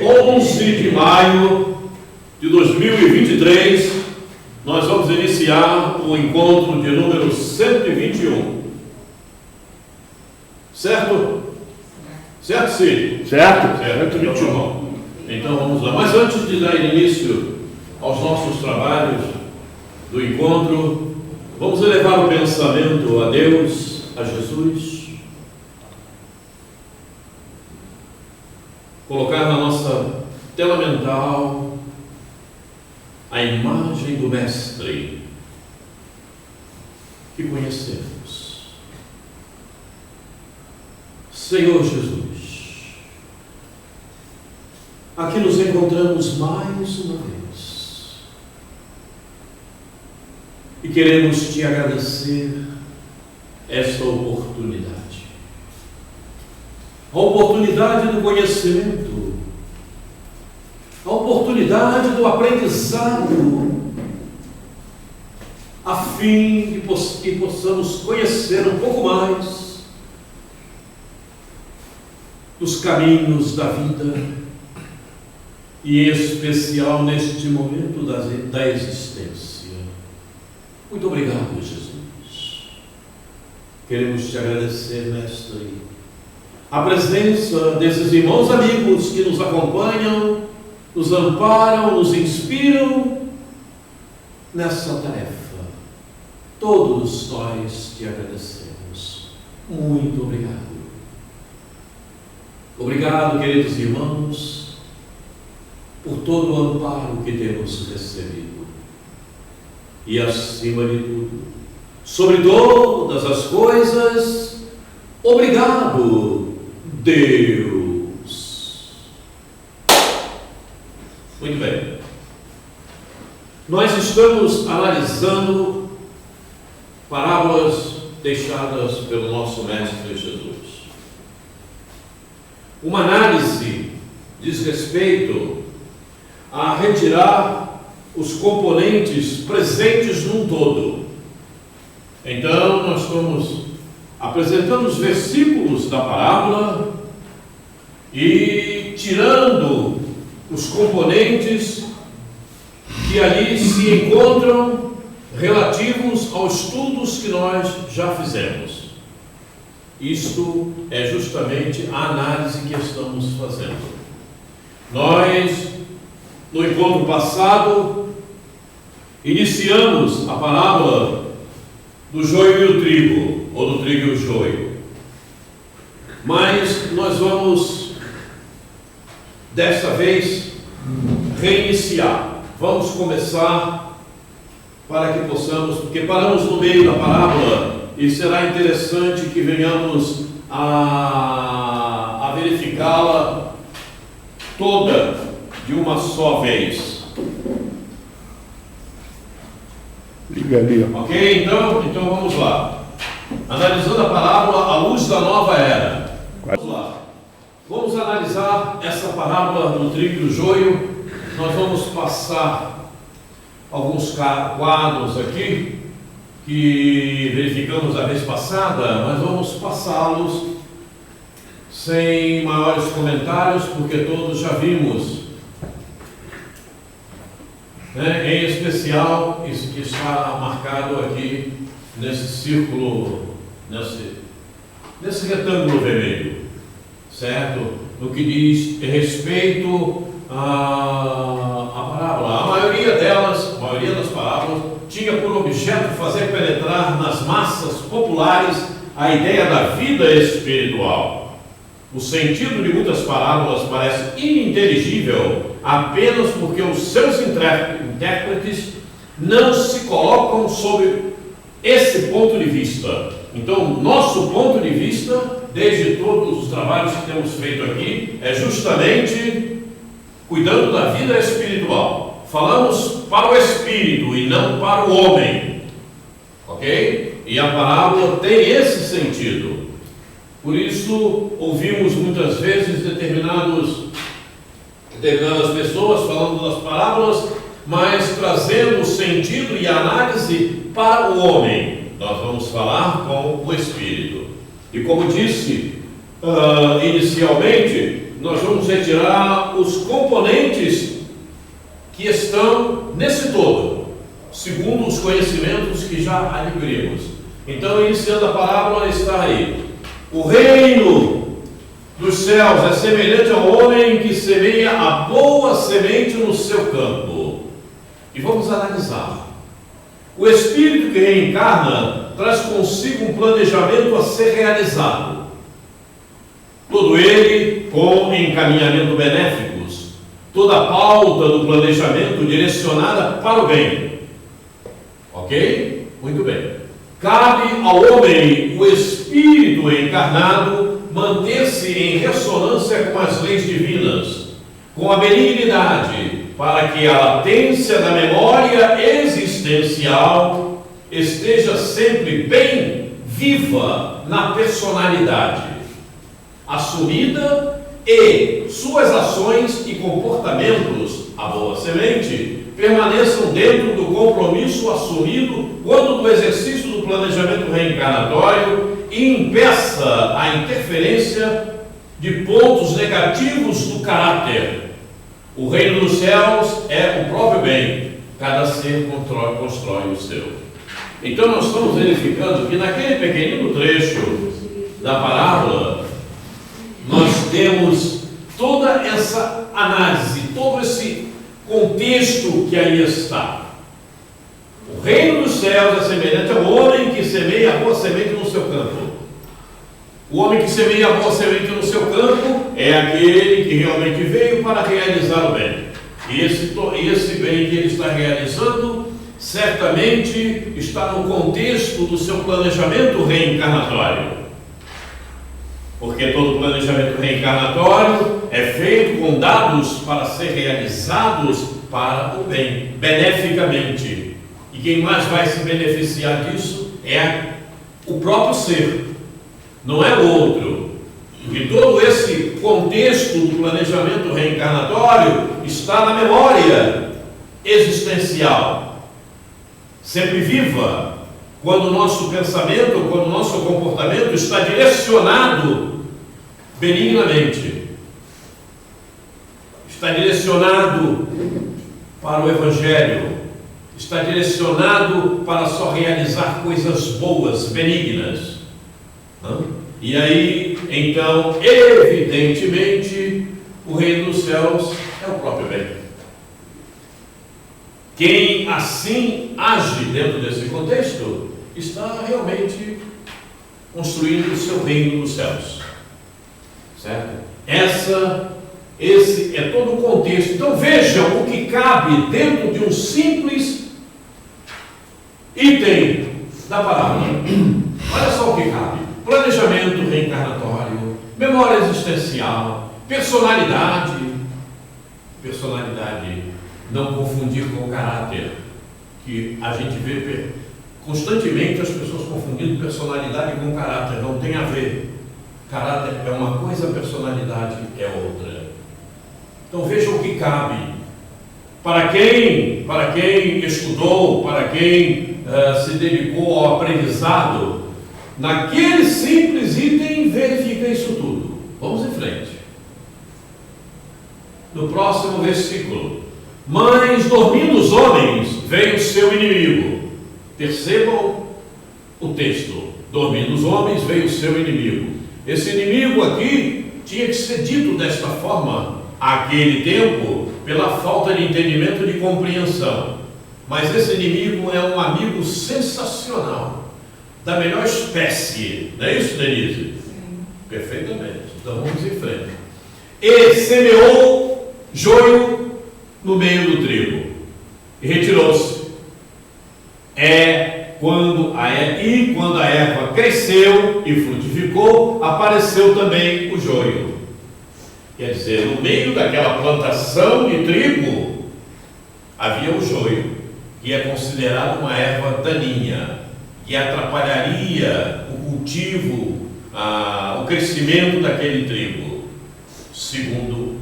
11 de maio de 2023, nós vamos iniciar o encontro de número 121. Certo? Certo, Cid? Certo? 121. Então vamos lá. Mas antes de dar início aos nossos trabalhos do encontro, vamos elevar o pensamento a Deus, a Jesus, colocar na nossa tela mental a imagem do Mestre que conhecemos. Senhor Jesus, aqui nos encontramos mais uma vez e queremos te agradecer esta oportunidade. A oportunidade do conhecimento, a oportunidade do aprendizado, a fim de que possamos conhecer um pouco mais dos caminhos da vida, e em especial neste momento da existência. Muito obrigado, Jesus. Queremos te agradecer, Mestre, a presença desses irmãos amigos que nos acompanham, nos amparam, nos inspiram nessa tarefa. Todos nós te agradecemos. Muito obrigado. Obrigado, queridos irmãos, por todo o amparo que temos recebido. E acima de tudo, sobre todas as coisas, obrigado, Deus. Muito bem. Nós estamos analisando parábolas deixadas pelo nosso Mestre Jesus. Uma análise diz respeito a retirar os componentes presentes num todo. Então, nós estamos apresentando os versículos da parábola e tirando os componentes que ali se encontram relativos aos estudos que nós já fizemos. Isto é justamente a análise que estamos fazendo. Nós, no encontro passado, iniciamos a parábola do joio e o trigo, ou do trigo e o joio. Mas nós vamos, desta vez, reiniciar. Vamos começar para que possamos, porque paramos no meio da parábola e será interessante que venhamos a verificá-la toda de uma só vez. Liga ali, ó. Ok? Então vamos lá. Analisando a parábola à luz da nova era. Vamos lá. Vamos analisar essa parábola do trigo e do joio. Nós vamos passar alguns quadros aqui que verificamos a vez passada, mas vamos passá-los sem maiores comentários, porque todos já vimos. Em especial, isso que está marcado aqui nesse círculo, nesse retângulo vermelho, certo? No que diz respeito à parábola. A maioria das parábolas, tinha por objeto fazer penetrar nas massas populares a ideia da vida espiritual. O sentido de muitas parábolas parece ininteligível apenas porque os seus intérpretes não se colocam sob esse ponto de vista. Então, nosso ponto de vista, desde todos os trabalhos que temos feito aqui, é justamente cuidando da vida espiritual. Falamos para o espírito e não para o homem. Ok? E a parábola tem esse sentido. Por isso, ouvimos muitas vezes determinadas pessoas falando das parábolas, mas trazendo o sentido e a análise para o homem. Nós vamos falar com o Espírito. E como disse inicialmente, nós vamos retirar os componentes que estão nesse todo, segundo os conhecimentos que já adquirimos. Então, iniciando a parábola, está aí: o reino dos céus é semelhante ao homem que semeia a boa semente no seu campo. E vamos analisar. O espírito que reencarna traz consigo um planejamento a ser realizado, todo ele com encaminhamento benéficos, toda a pauta do planejamento direcionada para o bem. Ok? Muito bem. Cabe ao homem, o espírito encarnado, manter-se em ressonância com as leis divinas, com a benignidade, para que a latência da memória existencial esteja sempre bem viva na personalidade, assumida, e suas ações e comportamentos, a boa semente, permaneçam dentro do compromisso assumido quando do exercício do planejamento reencarnatório e impeça a interferência de pontos negativos do caráter. O reino dos céus é o próprio bem, cada ser constrói o seu. Então nós estamos verificando que naquele pequenino trecho da parábola nós temos toda essa análise, todo esse contexto que aí está. O reino dos céus é semelhante ao homem que semeia a boa semente no seu campo. O homem que semeia a boa semente no seu campo é aquele que realmente veio para realizar o bem. E esse bem que ele está realizando, certamente está no contexto do seu planejamento reencarnatório. Porque todo planejamento reencarnatório é feito com dados para ser realizados para o bem, beneficamente. E quem mais vai se beneficiar disso é o próprio ser, não é o outro. E todo esse contexto do planejamento reencarnatório está na memória existencial, sempre viva, quando o nosso pensamento, quando o nosso comportamento está direcionado benignamente, está direcionado para o Evangelho, está direcionado para só realizar coisas boas, benignas. E aí, então, evidentemente, o reino dos céus é o próprio bem. Quem assim age dentro desse contexto está realmente construindo o seu reino dos céus, certo? Esse é todo o contexto. Então vejam o que cabe dentro de um simples item da parábola. Olha só o que cabe: planejamento reencarnatório, memória existencial, personalidade, não confundir com o caráter, que a gente vê constantemente as pessoas confundindo personalidade com caráter. Não tem a ver. Caráter é uma coisa, personalidade é outra. Então vejam o que cabe. Para quem estudou, para quem se dedicou ao aprendizado, naquele simples item, verifica isso tudo. Vamos em frente. No próximo versículo: mas dormindo os homens, veio o seu inimigo. Percebam o texto: dormindo os homens, veio o seu inimigo. Esse inimigo aqui tinha que ser dito desta forma àquele tempo, pela falta de entendimento e de compreensão. Mas esse inimigo é um amigo sensacional, da melhor espécie. Não é isso, Denise? Sim. Perfeitamente. Então vamos em frente. E semeou joio no meio do trigo e retirou-se. Quando a erva cresceu e frutificou, apareceu também o joio. Quer dizer, no meio daquela plantação de trigo havia o joio, que é considerado uma erva daninha, que atrapalharia o cultivo, o crescimento daquele trigo, segundo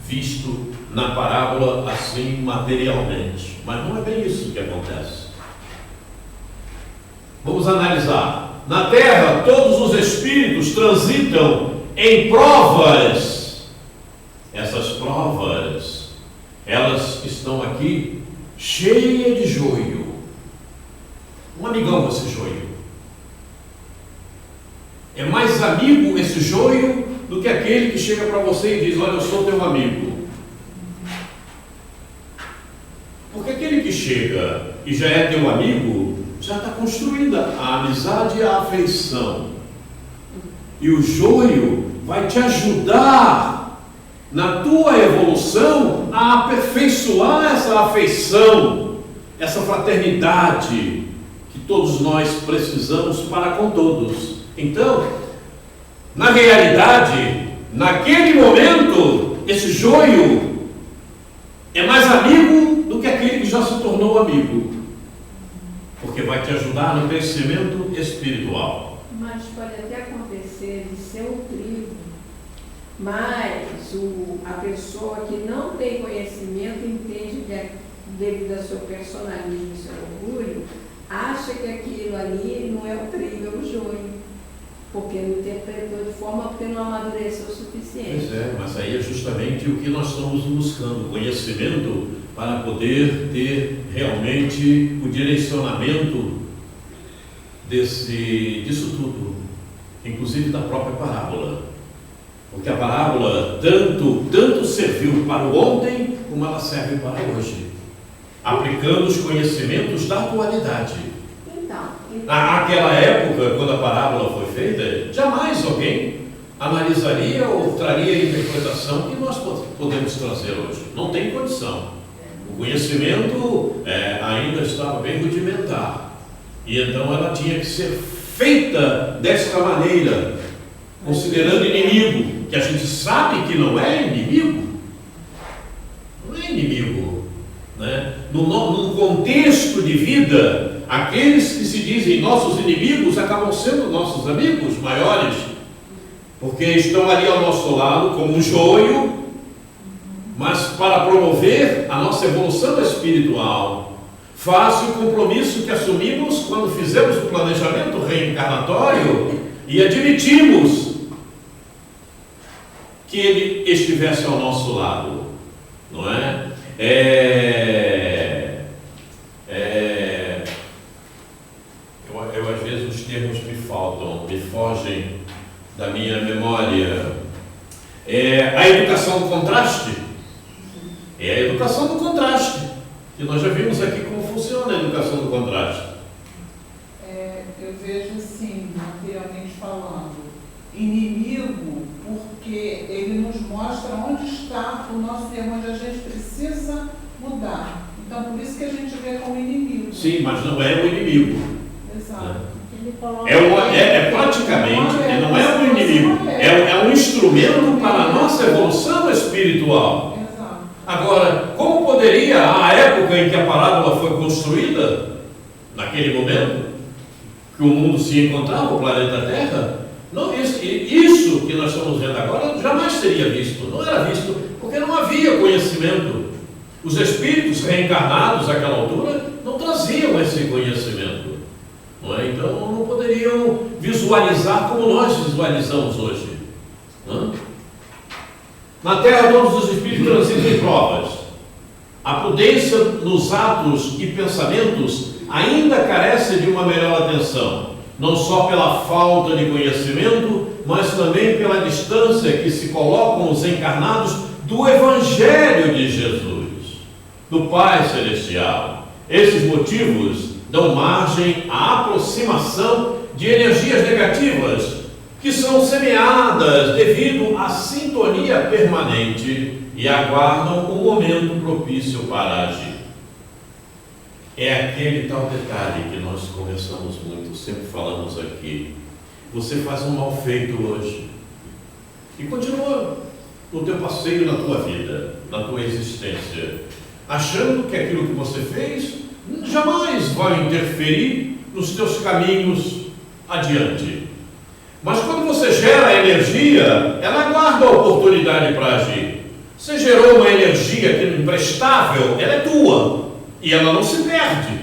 visto na parábola assim materialmente. Mas não é bem isso que acontece. Vamos analisar. Na terra, todos os espíritos transitam em provas essas provas, elas estão aqui cheias de joio. Um amigão esse joio. É mais amigo esse joio do que aquele que chega para você e diz: olha, eu sou teu amigo. Porque aquele que chega e já é teu amigo, já está construída a amizade e a afeição. E o joio vai te ajudar na tua evolução a aperfeiçoar essa afeição, essa fraternidade que todos nós precisamos para com todos. Então, na realidade, naquele momento, esse joio é mais amigo do que aquele que já se tornou amigo, porque vai te ajudar no crescimento espiritual. Mas pode até acontecer de ser um trigo, mas a pessoa que não tem conhecimento entende que, devido ao seu personalismo e seu orgulho, acha que aquilo ali não é o trigo, é o joio. Porque não interpretou de forma, porque não amadureceu o suficiente. Pois é, mas aí é justamente o que nós estamos buscando, conhecimento para poder ter realmente o direcionamento disso tudo, inclusive da própria parábola. Porque a parábola tanto serviu para o ontem, como ela serve para hoje, aplicando os conhecimentos da atualidade. Naquela época, quando a parábola foi feita, jamais alguém analisaria ou traria a interpretação que nós podemos trazer hoje. Não tem condição. O conhecimento ainda estava bem rudimentar. E então ela tinha que ser feita desta maneira, considerando inimigo, que a gente sabe que não é inimigo. Não é inimigo, né? Num contexto de vida, aqueles que se dizem nossos inimigos acabam sendo nossos amigos maiores, porque estão ali ao nosso lado como um joio, mas para promover a nossa evolução espiritual, face o compromisso que assumimos quando fizemos o planejamento reencarnatório e admitimos que ele estivesse ao nosso lado, não é? Eu às vezes os termos me fogem da minha memória. A educação do contraste. É a educação do contraste, que nós já vimos aqui como funciona a educação do contraste. Eu vejo assim, materialmente falando, inimigo, porque ele nos mostra onde está o nosso erro, onde a gente precisa mudar. Então, por isso que a gente vê como inimigo. Sim, mas não é o inimigo. Exato. Praticamente, não é um inimigo, é um instrumento para a nossa evolução espiritual. Exato. Agora, como poderia, a época em que a parábola foi construída, naquele momento, que o mundo se encontrava, o planeta Terra, não, isso que nós estamos vendo agora jamais seria visto, não era visto, porque não havia conhecimento. Os espíritos reencarnados àquela altura não traziam esse conhecimento. Não é? Então não poderiam visualizar como nós visualizamos hoje. Não é? Na Terra todos os espíritos transitam em provas. A prudência nos atos e pensamentos ainda carece de uma melhor atenção, não só pela falta de conhecimento, mas também pela distância que se colocam os encarnados do Evangelho de Jesus, do Pai Celestial. Esses motivos dão margem à aproximação de energias negativas que são semeadas devido à sintonia permanente e aguardam o momento propício para agir. É aquele tal detalhe que nós conversamos muito, sempre falamos aqui. Você faz um mal feito hoje e continua no teu passeio na tua vida, na tua existência, achando que aquilo que você fez jamais vai interferir nos teus caminhos adiante. Mas quando você gera energia, ela aguarda a oportunidade para agir. Você gerou uma energia que é imprestável, ela é tua e ela não se perde.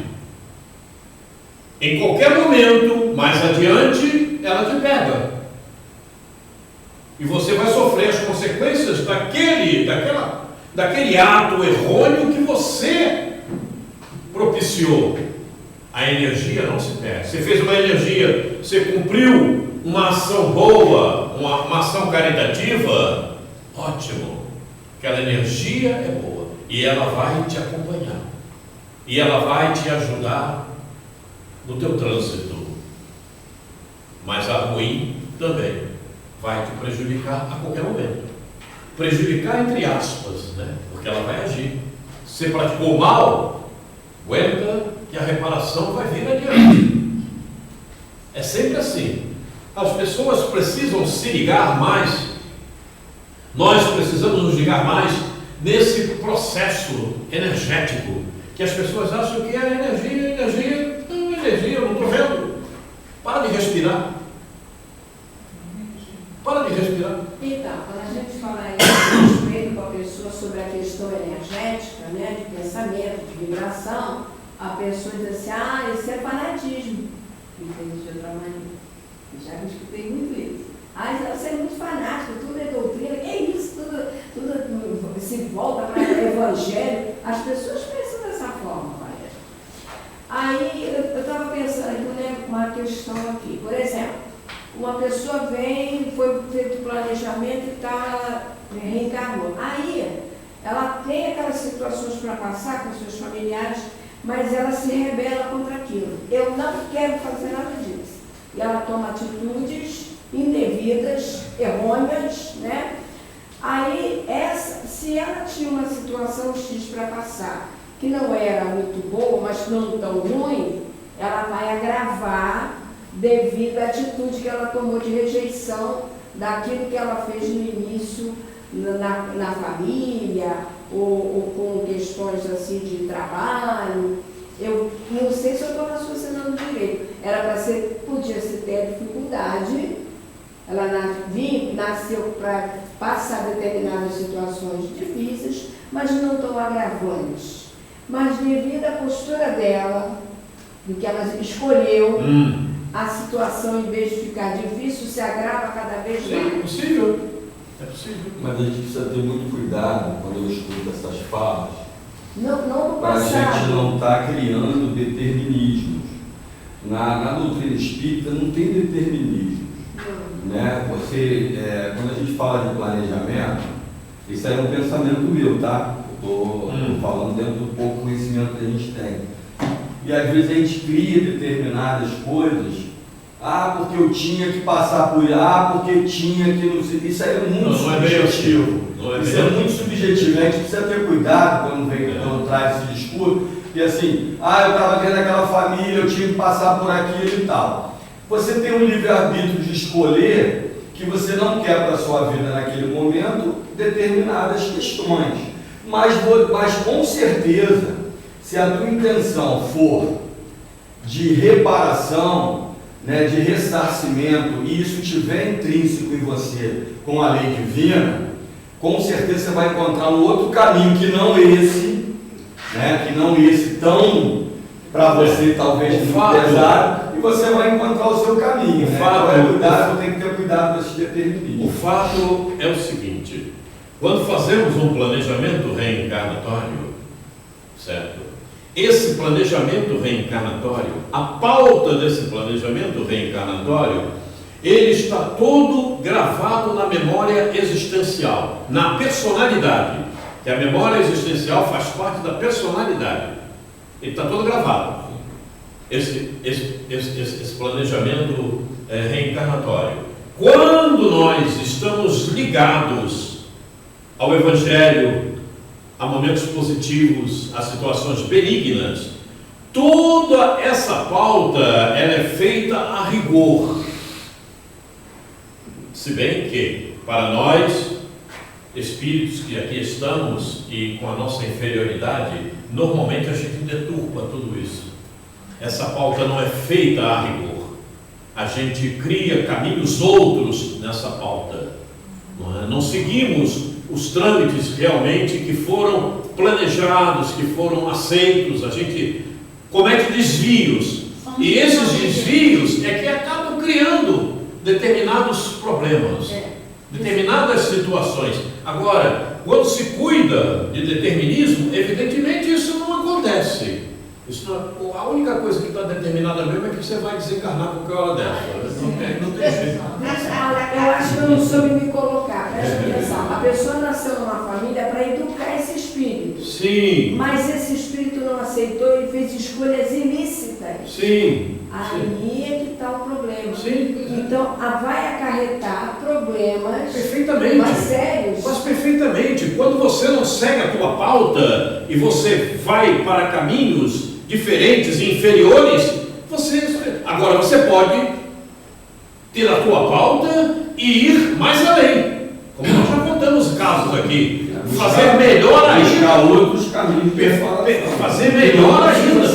Em qualquer momento, mais adiante, ela te pega. E você vai sofrer as consequências daquele ato errôneo que você propiciou. A energia não se perde. Você fez uma energia, você cumpriu uma ação boa, uma ação caritativa, ótimo. Aquela energia é boa e ela vai te acompanhar. E ela vai te ajudar no teu trânsito. Mas a ruim também vai te prejudicar a qualquer momento. Prejudicar entre aspas, né? Porque ela vai agir. Se você praticou mal, aguenta que a reparação vai vir adiante. É sempre assim. As pessoas precisam se ligar mais. Nós precisamos nos ligar mais nesse processo energético, que as pessoas acham que é energia. Não, energia, eu não estou vendo. Para de respirar. Para de respirar. Então, quando a gente fala aí a respeito com a pessoa sobre a questão energética, né, de pensamento, de vibração, a pessoa diz assim, isso é fanatismo. Entende de outra maneira. Já escutei muito isso. Você é muito fanático, tudo é doutrina, que é isso, tudo se volta para o evangelho. As pessoas pensam dessa forma, Maria. Aí eu estava pensando, né, uma questão aqui. Por exemplo, uma pessoa vem, foi feito planejamento e tal, reencarnou. Aí ela tem aquelas situações para passar com seus familiares, mas ela se rebela contra aquilo. Eu não quero fazer nada disso. E ela toma atitudes indevidas, errôneas, né? Aí, se ela tinha uma situação X para passar, que não era muito boa, mas não tão ruim, ela vai agravar devido à atitude que ela tomou de rejeição daquilo que ela fez no início, na família, ou com questões assim de trabalho. Eu não sei se eu estou raciocinando direito. Era para ser, podia ser ter dificuldade. Ela nasceu para passar determinadas situações difíceis, mas não tão agravantes. Mas devido à postura dela, do que ela escolheu, a situação, em vez de ficar difícil, se agrava cada vez mais. É possível. É possível. Mas a gente precisa ter muito cuidado quando eu escuto essas falas. Não no para a passado. gente não estar criando determinismos. Na doutrina espírita não tem determinismo. Né? Quando a gente fala de planejamento, isso aí é um pensamento meu, tá? Eu estou falando dentro do pouco conhecimento que a gente tem. E às vezes a gente cria determinadas coisas, porque eu tinha que passar por porque tinha que não sei. Isso aí é muito subjetivo. Isso é muito subjetivo. A gente precisa ter cuidado quando traz esse discurso, que assim, eu estava tendo aquela família, eu tinha que passar por aquilo e tal. Você tem um livre-arbítrio de escolher que você não quer para a sua vida naquele momento determinadas questões. Mas com certeza, se a tua intenção for de reparação, né, de ressarcimento, e isso estiver intrínseco em você com a lei divina, com certeza você vai encontrar um outro caminho que não esse, né, que não esse tão para você talvez muito pesado, e você vai encontrar o seu caminho. Você tem que ter cuidado com esse determinismo. O fato é o seguinte: quando fazemos um planejamento reencarnatório, certo? Esse planejamento reencarnatório, a pauta desse planejamento reencarnatório, ele está todo gravado na memória existencial, na personalidade, que a memória existencial faz parte da personalidade. Ele está todo gravado. Esse planejamento reencarnatório. Quando nós estamos ligados ao Evangelho, a momentos positivos, a situações benignas, toda essa pauta ela é feita a rigor. Se bem que, para nós, espíritos que aqui estamos e com a nossa inferioridade, normalmente a gente deturpa tudo isso. Essa pauta não é feita a rigor. A gente cria caminhos outros nessa pauta. Não seguimos os trâmites realmente que foram planejados, que foram aceitos. A gente comete desvios. E esses desvios é que acabam criando determinados problemas. determinadas situações. Agora, quando se cuida de determinismo, evidentemente isso não acontece. Isso não, a única coisa que está determinada mesmo é que você vai desencarnar qualquer hora dessa. Não tem jeito. Mas eu acho que eu não soube me colocar. Presta atenção. A pessoa nasceu numa família para educar esse espírito. Sim. Mas esse espírito não aceitou e fez escolhas ilícitas. Sim. Aí é que está o problema. Sim. Então, vai acarretar problemas Perfeitamente. mais sérios. Mas perfeitamente. Quando você não segue a tua pauta e você vai para caminhos diferentes e inferiores, agora você pode ter a tua pauta e ir mais além. Como nós já contamos casos aqui. Fazer melhor ainda. Outros caminhos. Fazer melhor ainda.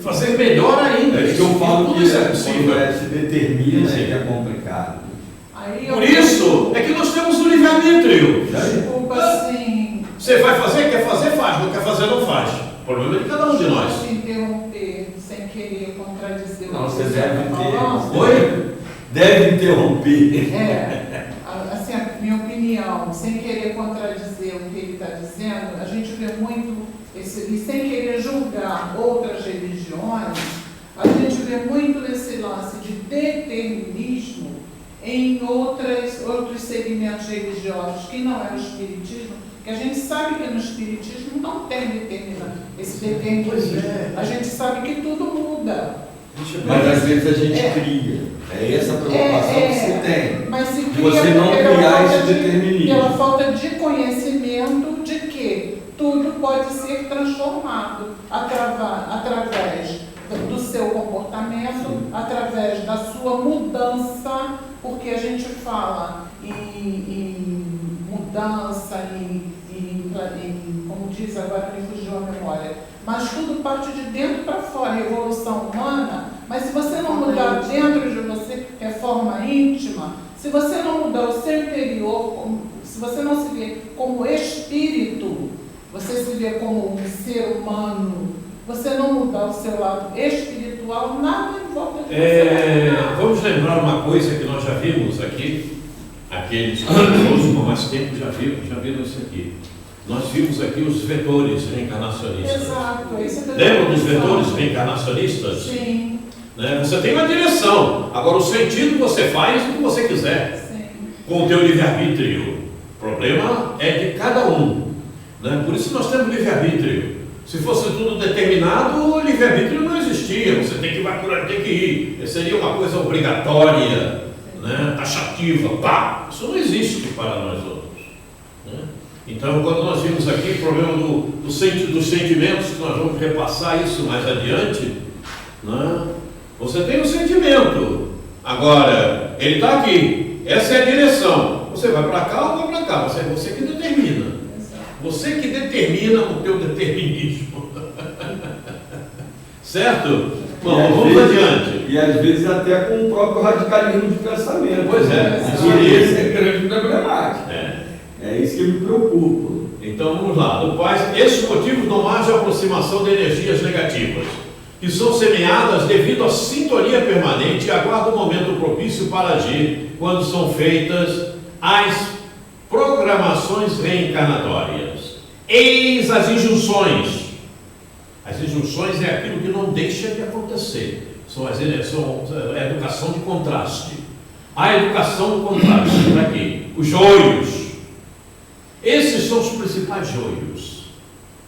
Fazer melhor ainda. É isso que eu falo que isso é quando possível. se determina é que é complicado. Por isso é que nós temos o livre-arbítrio. Desculpa, assim. Você vai fazer, quer fazer, faz. Não quer fazer, não faz. O problema é de cada um de nós. Posso interromper sem querer contradizer o Não, que você está deve falando? ter. Oi? Deve interromper. Assim, a minha opinião, sem querer contradizer o que ele está dizendo, a gente vê muito, e sem querer julgar outras religiões, a gente vê muito esse lance de determinismo em outros segmentos religiosos, que não é o espiritismo, que a gente sabe que no espiritismo não tem esse determinismo. A gente sabe que tudo muda. Mas às vezes a gente cria. É essa a preocupação que você tem. Mas se De você não criar esse determinismo. Pela falta de conhecimento de que tudo pode ser transformado através do seu comportamento, através da sua mudança, porque a gente fala em mudança, como diz agora, me fugiu a memória, mas tudo parte de dentro para fora, a evolução humana. Mas se você não mudar dentro de você, que é forma íntima, se você não mudar o seu interior, se você não se vê como espírito, você se vê como um ser humano, você não mudar o seu lado espiritual, nada em volta de você. Vamos lembrar uma coisa que nós já vimos aqui, aqueles que há mais tempo já viram isso aqui. Nós vimos aqui os vetores reencarnacionistas. Exato, isso é Lembra dos vetores reencarnacionistas? Sim. Né? Você tem uma direção, agora o sentido você faz o que você quiser. Sim. Com o teu livre-arbítrio. O problema é de cada um. Né? Por isso nós temos livre-arbítrio. Se fosse tudo determinado, o livre-arbítrio não existia. Você tem que ir por aí, tem que ir. Seria uma coisa obrigatória, né? Taxativa. Pá! Isso não existe para nós outros. Né? Então, quando nós vimos aqui o problema dos sentimentos, que nós vamos repassar isso mais adiante, né? Você tem um sentimento. Agora, ele está aqui. Essa é a direção. Você vai para cá ou vai para cá. É você que determina. Você que determina o teu determinismo. Certo? Bom, vamos adiante. E às vezes até com o próprio radicalismo de pensamento. Pois é. E esse é grande problemática. É isso que me preocupa. Então vamos lá. No Paz, esses motivos dão margem à aproximação de energias negativas, que são semeadas devido à sintonia permanente e aguardam o momento propício para agir quando são feitas as programações reencarnatórias. Eis as injunções. As injunções é aquilo que não deixa de acontecer. São a educação de contraste. A educação de contraste, está aqui. Os joios. Esses são os principais joios.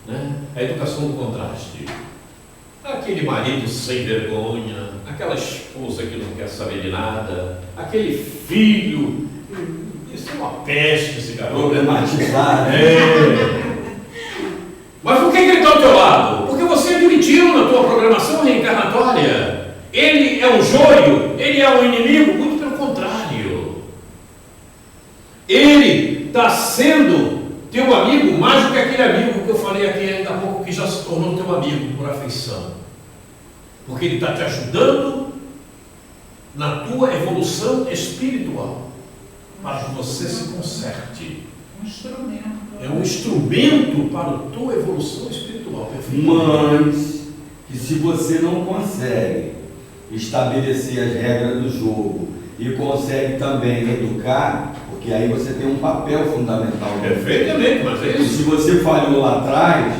Né? A educação do contraste. Aquele marido sem vergonha, aquela esposa que não quer saber de nada, aquele filho. Isso é uma peste, esse garoto. Problematizado. Mas por que ele está ao teu lado? Porque você admitiu na tua programação reencarnatória. Ele é um joio, ele é um inimigo, muito pelo contrário. Ele está sendo teu amigo mais do que aquele amigo que eu falei aqui ainda há pouco, que já se tornou teu amigo por afeição. Porque ele está te ajudando na tua evolução espiritual, para que você se conserte. Um instrumento. É um instrumento para a tua evolução espiritual. Mas que se você não consegue estabelecer as regras do jogo e consegue também educar, porque porque aí você tem um papel fundamental. Perfeitamente, mas é E isso. se você falhou lá atrás,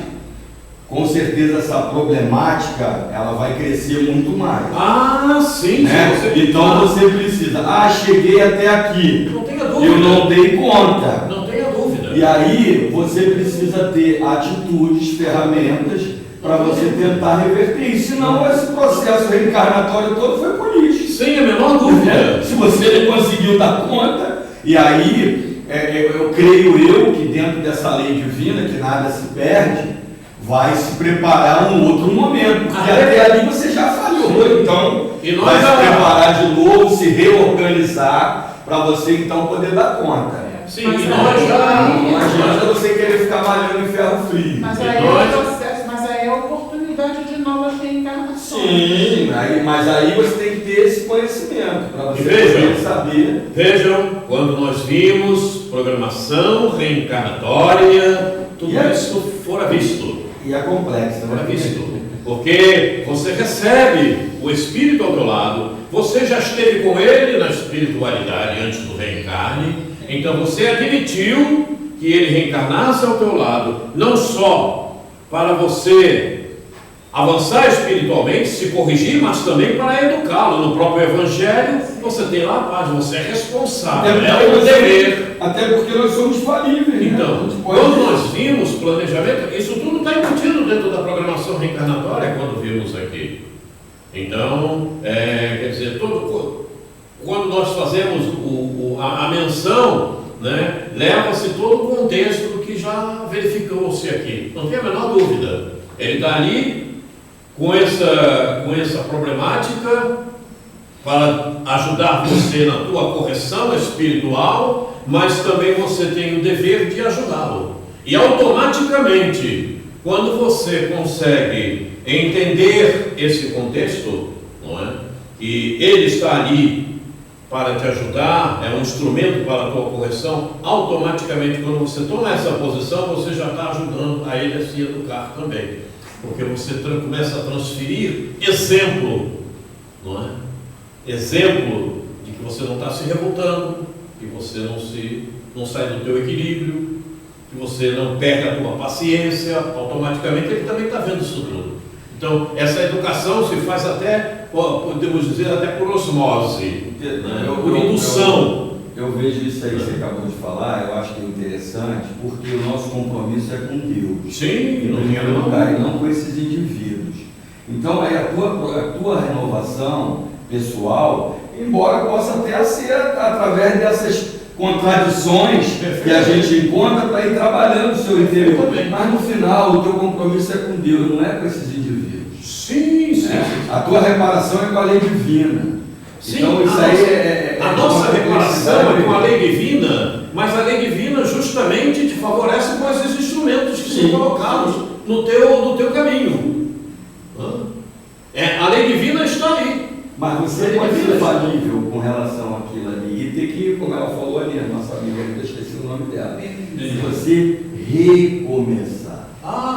com certeza essa problemática ela vai crescer muito mais. Ah, sim. Né? Você... Então você precisa, cheguei até aqui, Não tenha dúvida. eu não dei conta. Não tenha dúvida. E aí você precisa ter atitudes, ferramentas para você tentar reverter isso. Senão esse processo reencarnatório todo foi por lixo. Sem a menor dúvida. Se você não conseguiu dar conta, e aí eu creio que dentro dessa lei divina, que nada se perde, vai se preparar um outro momento, porque até ali você já falhou, então vai se preparar de novo, se reorganizar para você então poder dar conta. Sim, e nós já... Não adianta você querer ficar malhando em ferro frio. Mas aí é o processo, mas aí é a oportunidade de novas reencarnações. Sim, mas aí você tem que ter esse conhecimento para você poder saber. Vejam, quando nós vimos programação reencarnatória, tudo isso fora visto. E é complexo, fora visto. Porque você recebe o espírito ao teu lado, você já esteve com ele na espiritualidade antes do reencarne, então você admitiu que ele reencarnasse ao teu lado, não só para você avançar espiritualmente, se corrigir, mas também para educá-lo. No próprio Evangelho, você tem lá a paz, você é responsável, é um dever. Até porque nós somos falíveis. Então, quando nós vimos planejamento, isso tudo está embutido dentro da programação reencarnatória, quando vimos aqui. Então, quer dizer, quando nós fazemos a menção, né, leva-se todo o contexto do que já verificou-se aqui. Não tem a menor dúvida. Ele está ali com essa problemática para ajudar você na tua correção espiritual, mas também você tem o dever de ajudá-lo. E automaticamente, quando você consegue entender esse contexto, não é? E ele está ali para te ajudar, é um instrumento para a tua correção, automaticamente quando você toma essa posição, você já está ajudando a ele a se educar também. Porque você começa a transferir exemplo, não é? Exemplo de que você não está se revoltando, que você não sai do teu equilíbrio, que você não perde a tua paciência, automaticamente ele também está vendo isso tudo. Então, essa educação se faz até, podemos dizer, até por osmose, né? Por indução. Eu vejo isso aí que você acabou de falar, eu acho que é interessante, porque o nosso compromisso é com Deus. Sim, em primeiro lugar, e não com esses indivíduos. Então, aí a tua renovação pessoal, embora possa até ser através dessas contradições que a gente encontra para ir trabalhando o seu interior. Mas no final, o teu compromisso é com Deus, não é com esses indivíduos. Sim, sim. A tua reparação é com a lei divina. Sim, então isso aí a nossa reparação é com a lei divina, mas a lei divina justamente te favorece com esses instrumentos que são colocados no teu caminho. A lei divina está ali. Mas você pode ser falível com relação àquilo ali e ter que, como ela falou ali, a nossa amiga, eu esqueci o nome dela, você recomeçar.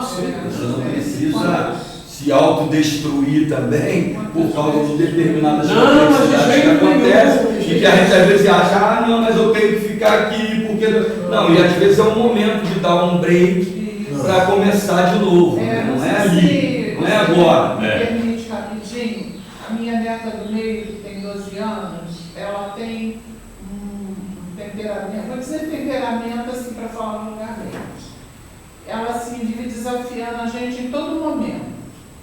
Sim. Você não precisa se autodestruir também por causa de determinadas complexidades que acontecem e que a gente às vezes acha, não, mas eu tenho que ficar aqui porque... Não, e às vezes é um momento de dar um break para começar de novo, não é ali, não é agora. Me permite rapidinho, a minha neta do meio, que tem 12 anos, ela tem um temperamento, vou dizer temperamento assim para falar no lugar deles. Ela assim vive desafiando a gente em todo momento.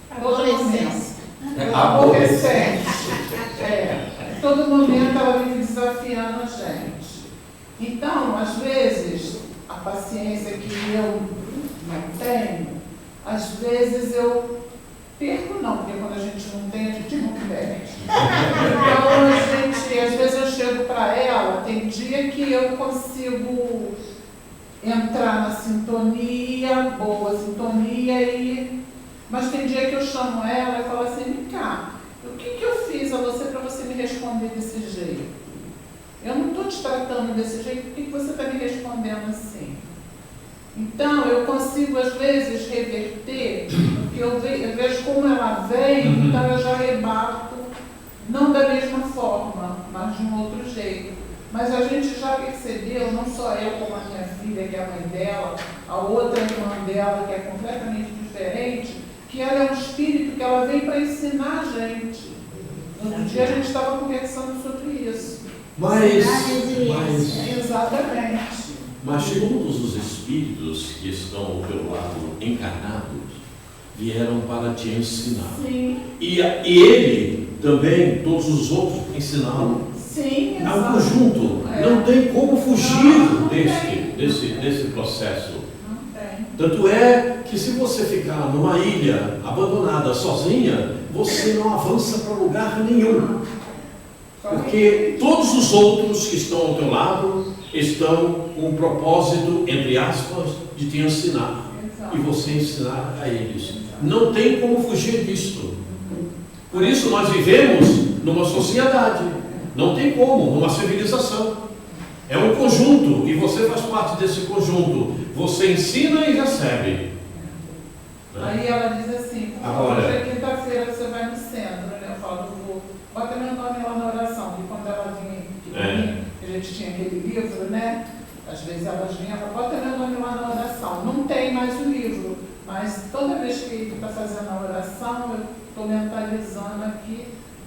Adolescência. Em todo momento ela vive desafiando a gente. Então, às vezes, a paciência que eu não tenho, às vezes eu perco não, porque quando a gente não tem, a gente não perde. Então, às vezes eu chego para ela, tem dia que eu consigo entrar na sintonia, boa sintonia, mas tem dia que eu chamo ela e falo assim, vem cá, o que eu fiz a você para você me responder desse jeito? Eu não estou te tratando desse jeito, por que você está me respondendo assim? Então, eu consigo às vezes reverter, porque eu vejo como ela vem, então eu já rebato, não da mesma forma, mas de um outro jeito. Mas a gente já percebeu, não só eu como a minha filha, que é a mãe dela, a outra irmã dela, que é completamente diferente, que ela é um espírito que ela vem para ensinar a gente. No outro dia a gente estava conversando sobre isso. Exatamente. Mas todos os espíritos que estão ao teu lado encarnados vieram para te ensinar. Sim. E ele também, todos os outros, ensinaram. Sim, É um conjunto. Não tem como fugir desse processo. Não tem. Tanto é que se você ficar numa ilha abandonada sozinha, você não avança para lugar nenhum. Porque todos os outros que estão ao teu lado estão com o propósito, entre aspas, de te ensinar. E você ensinar a eles. Não tem como fugir disto. Por isso nós vivemos numa sociedade. Não tem como, numa civilização. É um conjunto e você faz parte desse conjunto. Você ensina e recebe. Aí ela diz assim, agora, hoje é quinta-feira, você vai no centro, né? Eu falo, vou, bota meu nome lá na oração. E quando ela vinha, a gente tinha aquele livro, né? Às vezes elas vinham, bota meu nome lá na oração. Não tem mais o livro, mas toda vez que está fazendo a oração, eu estou mentalizando aqui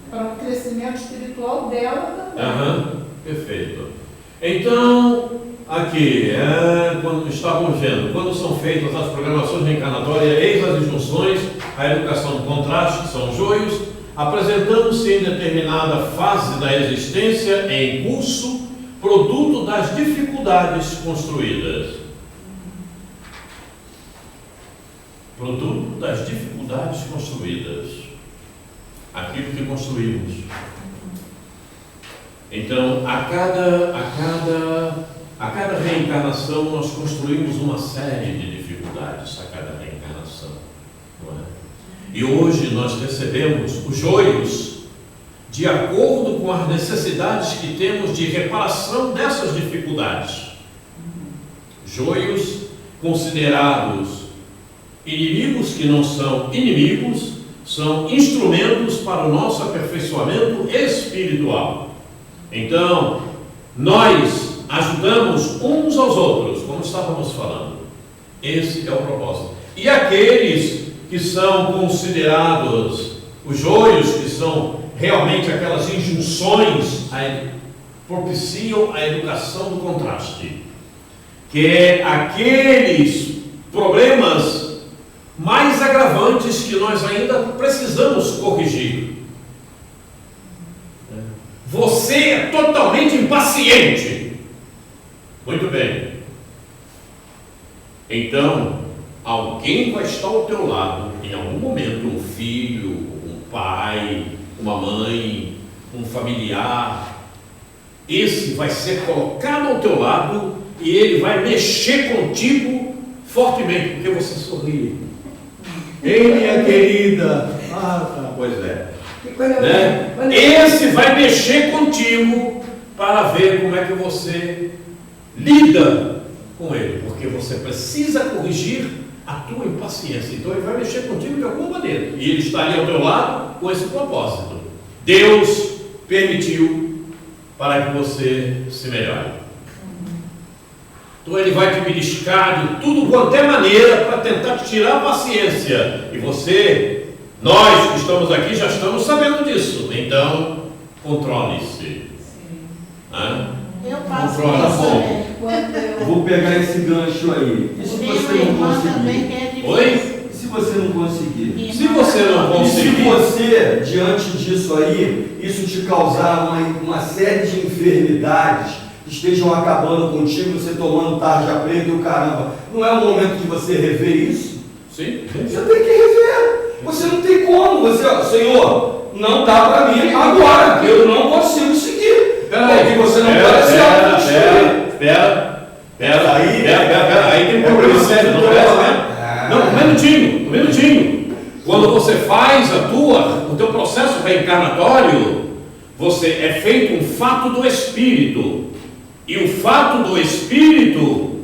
para o crescimento espiritual dela também. Perfeito. Então, aqui, quando estávamos vendo, quando são feitas as programações reencarnatórias, eis as injunções, a educação do contraste, que são os joios, apresentando-se em determinada fase da existência em curso, produto das dificuldades construídas. Produto das dificuldades construídas. Aquilo que construímos. Então, a cada reencarnação, nós construímos uma série de dificuldades a cada reencarnação. Não é? E hoje nós recebemos os joios de acordo com as necessidades que temos de reparação dessas dificuldades. Joios considerados inimigos que não são inimigos, são instrumentos para o nosso aperfeiçoamento espiritual. Então, nós ajudamos uns aos outros, como estávamos falando. Esse é o propósito. E aqueles que são considerados os joios, que são realmente aquelas injunções, propiciam a educação do contraste, que é aqueles problemas mais agravantes que nós ainda precisamos corrigir. Você é totalmente impaciente. Muito bem. Então, alguém vai estar ao teu lado, em algum momento, um filho, um pai, uma mãe, um familiar. Esse vai ser colocado ao teu lado e ele vai mexer contigo fortemente, porque você sorri. Ei, minha querida. Pois é. Né? Esse vai mexer contigo para ver como é que você lida com ele, porque você precisa corrigir a tua impaciência. Então ele vai mexer contigo de alguma maneira e ele está ali ao teu lado com esse propósito. Deus permitiu para que você se melhore. Então ele vai te beliscar de tudo quanto é maneira para tentar te tirar a paciência. E você, nós que estamos aqui já estamos sabendo disso. Então, controle-se. Eu faço Controle. Vou pegar esse gancho aí. E se você não conseguir? Oi? E se você não conseguir? Se você não E se conseguir, você, diante disso aí, isso te causar uma série de enfermidades que estejam acabando contigo, você tomando tarja preta e o caramba, não é o momento de você rever isso? sim. Você tem que rever. Você não tem como. Você, ó, Senhor, não dá para mim agora. Eu não consigo seguir. Porque você não pode se autodestruir. Pera. Aí tem um problema sério, não parece, né? Não, um minutinho. Quando você faz o teu processo reencarnatório, é feito um fato do espírito. E o fato do espírito,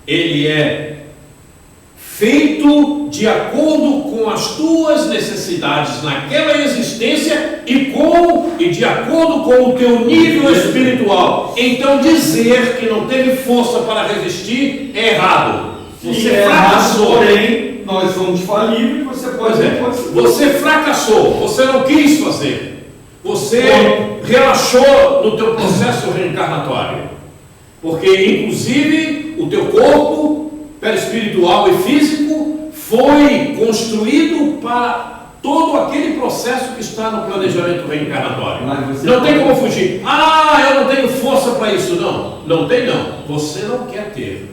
ele é feito de acordo com as tuas necessidades naquela existência e de acordo com o teu nível espiritual. Então dizer que não teve força para resistir é errado. Você fracassou. Porém, nós somos falíveis, você pode Você fracassou, você não quis fazer. Você relaxou no teu processo reencarnatório. Porque inclusive o teu corpo perispiritual e físico foi construído para todo aquele processo que está no planejamento reencarnatório. Não tem como fugir. Eu não tenho força para isso. Não tem não. Você não quer ter.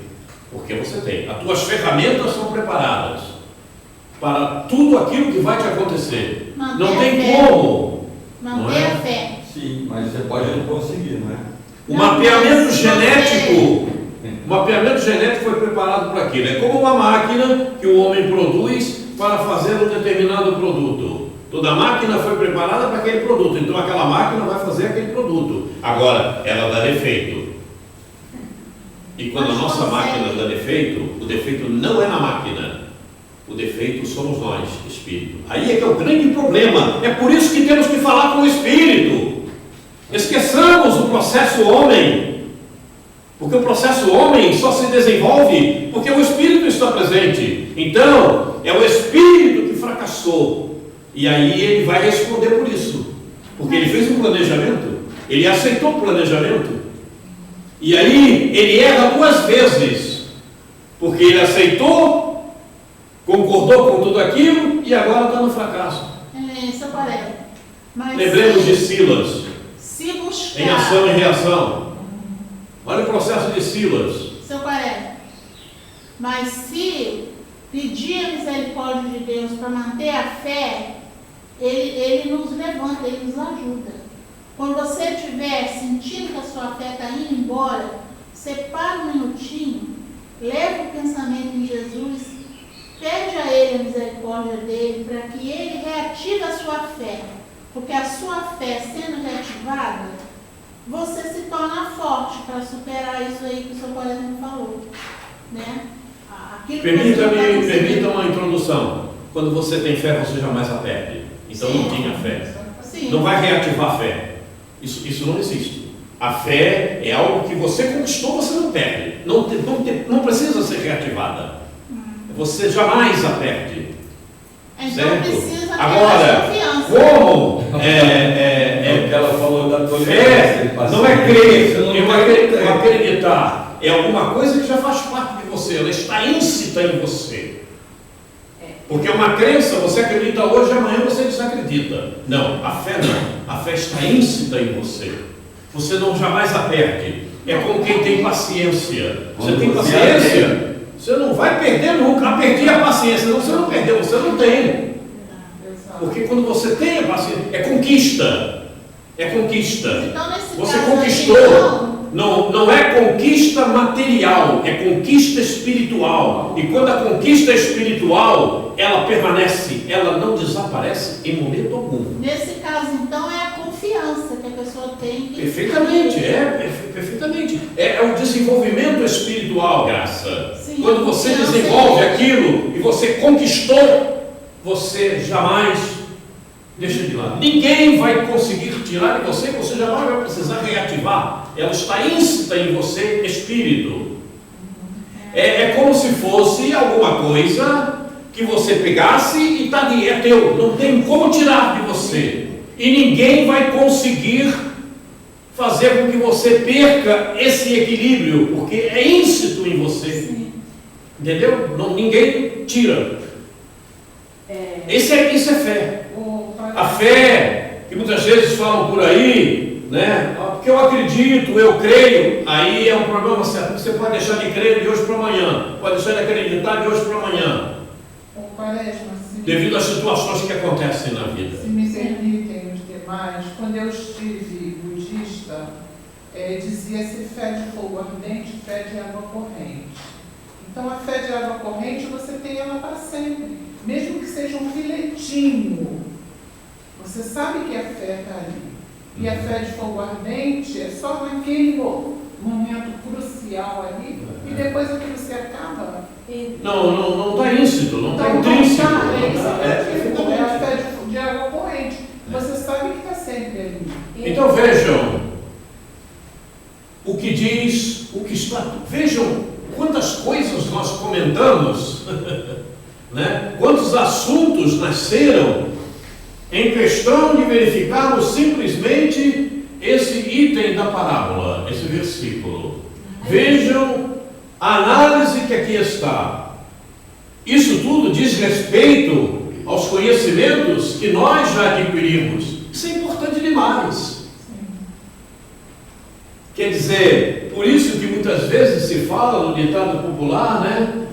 Porque você tem. As tuas ferramentas são preparadas para tudo aquilo que vai te acontecer. Não tem como. Manter a fé. Sim, mas você pode não conseguir, não é? O mapeamento genético foi preparado para aquilo. É como uma máquina que o homem produz para fazer um determinado produto. Toda máquina foi preparada para aquele produto. Então aquela máquina vai fazer aquele produto. Agora, ela dá defeito. E quando a nossa máquina dá defeito, o defeito não é na máquina. O defeito somos nós, espírito. Aí é que é o grande problema. É por isso que temos que falar com o espírito. Esqueçamos o processo homem. Porque o processo homem só se desenvolve porque o espírito está presente. Então, é o espírito que fracassou. E aí ele vai responder por isso. Porque ele fez um planejamento. Ele aceitou o planejamento. E aí ele erra duas vezes. Porque ele aceitou, concordou com tudo aquilo e agora está no fracasso. Seu Quaresma. Lembremos de Silas. Se buscar. Em ação e reação. Olha o processo de Silas. Seu Quaresma. Mas se pedir a misericórdia de Deus para manter a fé, ele nos levanta, ele nos ajuda. Quando você estiver sentindo que a sua fé está indo embora, você para um minutinho, leva o pensamento em Jesus, pede a Ele a misericórdia dele, para que Ele reative a sua fé. Porque a sua fé sendo reativada, você se torna forte para superar isso aí que o seu Quaresma falou. Né? Permita uma introdução. Quando você tem fé, você jamais a perde. Então Sim. não tinha fé. Sim. Não vai reativar a fé. Isso não existe. A fé é algo que você conquistou, você não perde. Não precisa ser reativada. Você jamais a perde. Então certo? precisa ter Agora, confiança. como o que ela falou da fé não é crer, não é acreditar. É alguma coisa que já faz parte de você. Ela está íncita em você. Porque uma crença, você acredita hoje, amanhã você desacredita. Não, a fé não. A fé está íncita em você. Você não jamais a perde. É como quem tem paciência. Você tem paciência, você não vai perder nunca. Perdi a paciência. Não, você não perdeu, você não tem. Porque quando você tem a paciência, é conquista. É conquista. Então, nesse Você caso conquistou. aí, Não é conquista material, é conquista espiritual. E quando a conquista é espiritual, ela permanece, ela não desaparece em momento algum. Nesse caso, então, é a confiança que a pessoa tem. Perfeitamente, perfeitamente. É o desenvolvimento espiritual, Graça. Sim, quando você confiança desenvolve é aquilo e você conquistou, você jamais deixa de lado. Ninguém vai conseguir tirar de você, você jamais vai precisar reativar. Ela está íncita em você, espírito. É como se fosse alguma coisa que você pegasse e é teu. Não tem como tirar de você. E ninguém vai conseguir fazer com que você perca esse equilíbrio, porque é íncito em você. Sim. Entendeu? Ninguém tira. Isso é fé. A fé, que muitas vezes falam por aí, né? Porque eu acredito, eu creio, aí é um problema certo. Você pode deixar de crer de hoje para amanhã, pode deixar de acreditar de hoje para amanhã, devido às situações que acontecem na vida. Se me permitem os demais, quando eu estive budista, dizia-se fé de fogo ardente, fé de água corrente. Então a fé de água corrente você tem ela para sempre, mesmo que seja um filetinho. Você sabe que a fé está ali. E a fé de fogo ardente é só naquele momento crucial ali, e depois aquilo se acaba. Não está íncito, não está intrínseco. É a fé de água corrente. Você sabe que está sempre ali. Então vejam o que diz, o que está. Vejam quantas coisas nós comentamos, né? Quantos assuntos nasceram em questão de verificarmos simplesmente esse item da parábola, esse versículo. Vejam a análise que aqui está. Isso tudo diz respeito aos conhecimentos que nós já adquirimos. Isso é importante demais. Quer dizer, por isso que muitas vezes se fala no ditado popular, né?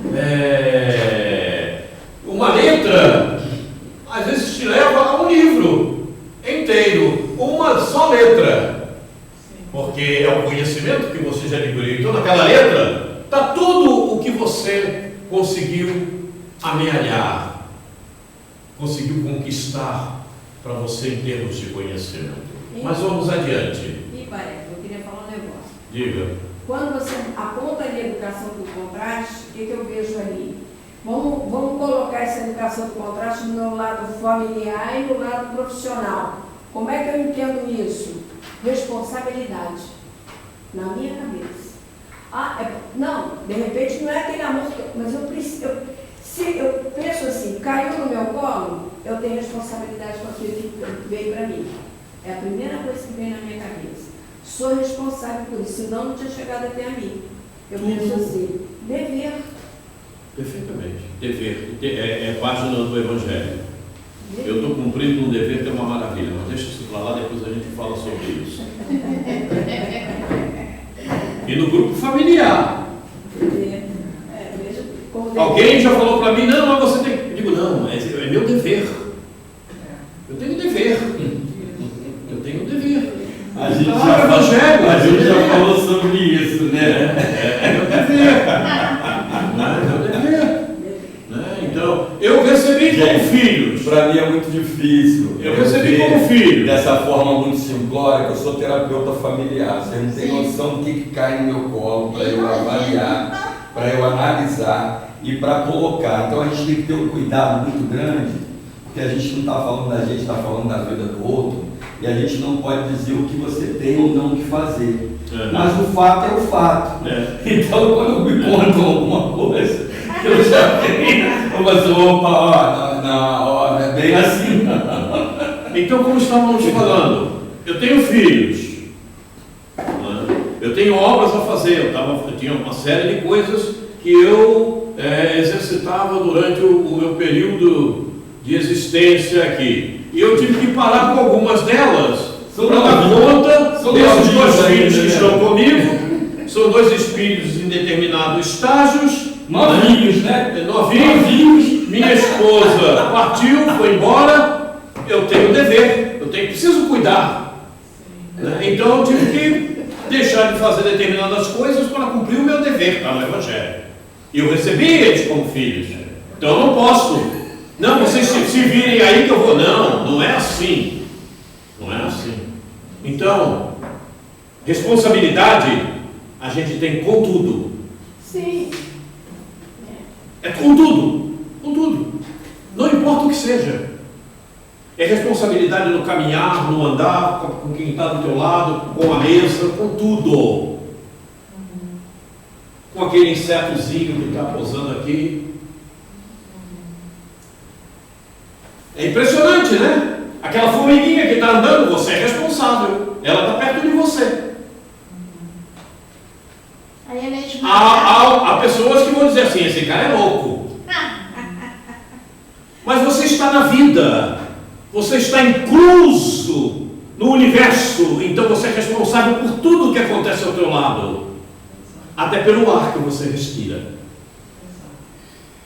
Uma letra, às vezes te leva a um livro inteiro, uma só letra. Porque é o conhecimento que você já adquiriu. Então, naquela letra, está tudo o que você conseguiu amealhar, conseguiu conquistar para você em termos de conhecimento. Mas vamos adiante. E parece, eu queria falar um negócio. Diga. Quando você aponta ali a educação do contraste, o que eu vejo ali? Vamos colocar essa educação do contraste no lado familiar e no lado profissional. Como é que eu entendo isso? Responsabilidade. Na minha cabeça. Não, de repente não é aquele amor, mas se eu penso assim, caiu no meu colo, eu tenho responsabilidade com aquilo que veio para mim. É a primeira coisa que vem na minha cabeça. Sou responsável por isso, senão não tinha chegado até a mim. Eu penso assim, dever. Perfeitamente. Dever. É página do Evangelho. Eu estou cumprindo um dever que é uma maravilha, mas deixa isso para lá, depois a gente fala sobre isso. E no grupo familiar. Alguém já falou para mim, não, mas você tem. Eu digo, não, é meu dever. Eu tenho dever. Eu tenho dever. A gente já falou sobre isso, né? É meu dever. É meu dever. Então, eu recebi como filhos. Para mim é muito difícil. Eu recebi como filho. Dessa forma muito simplória, eu sou terapeuta familiar. Você não tem noção do que cai no meu colo para eu avaliar, para eu analisar e para colocar. Então a gente tem que ter um cuidado muito grande, porque a gente não está falando da gente, está falando da vida do outro, e a gente não pode dizer o que você tem ou não que fazer. Mas o fato é o fato. Então quando me contam alguma coisa, eu já tenho, eu falo, opa, não, é bem assim. Então, como estávamos falando, eu tenho filhos, eu tenho obras a fazer, eu tinha uma série de coisas que eu exercitava durante o meu período de existência aqui. E eu tive que parar com algumas delas para dar conta desses dois filhos que estão comigo. São dois espíritos em determinados estágios. Novinhos, né? Novinhos. Minha esposa partiu, foi embora. Eu tenho dever, preciso cuidar. Então eu tive que deixar de fazer determinadas coisas para cumprir o meu dever, está no Evangelho. E eu recebi eles como filhos. Então eu não posso. Não, vocês se virem aí que eu vou. Não é assim. Não é assim. Então, responsabilidade a gente tem com tudo. Sim. É com tudo. Com tudo. Não importa o que seja. É responsabilidade no caminhar, no andar, com quem está do teu lado, com a mesa, com tudo. Com aquele insetozinho que está pousando aqui. É impressionante, né? Aquela formiguinha que está andando, você é responsável. Ela está perto de você. Há pessoas que vão dizer assim, esse cara é louco. Mas você está na vida. Você está incluso no universo. Então você é responsável por tudo que acontece ao teu lado. Até pelo ar que você respira.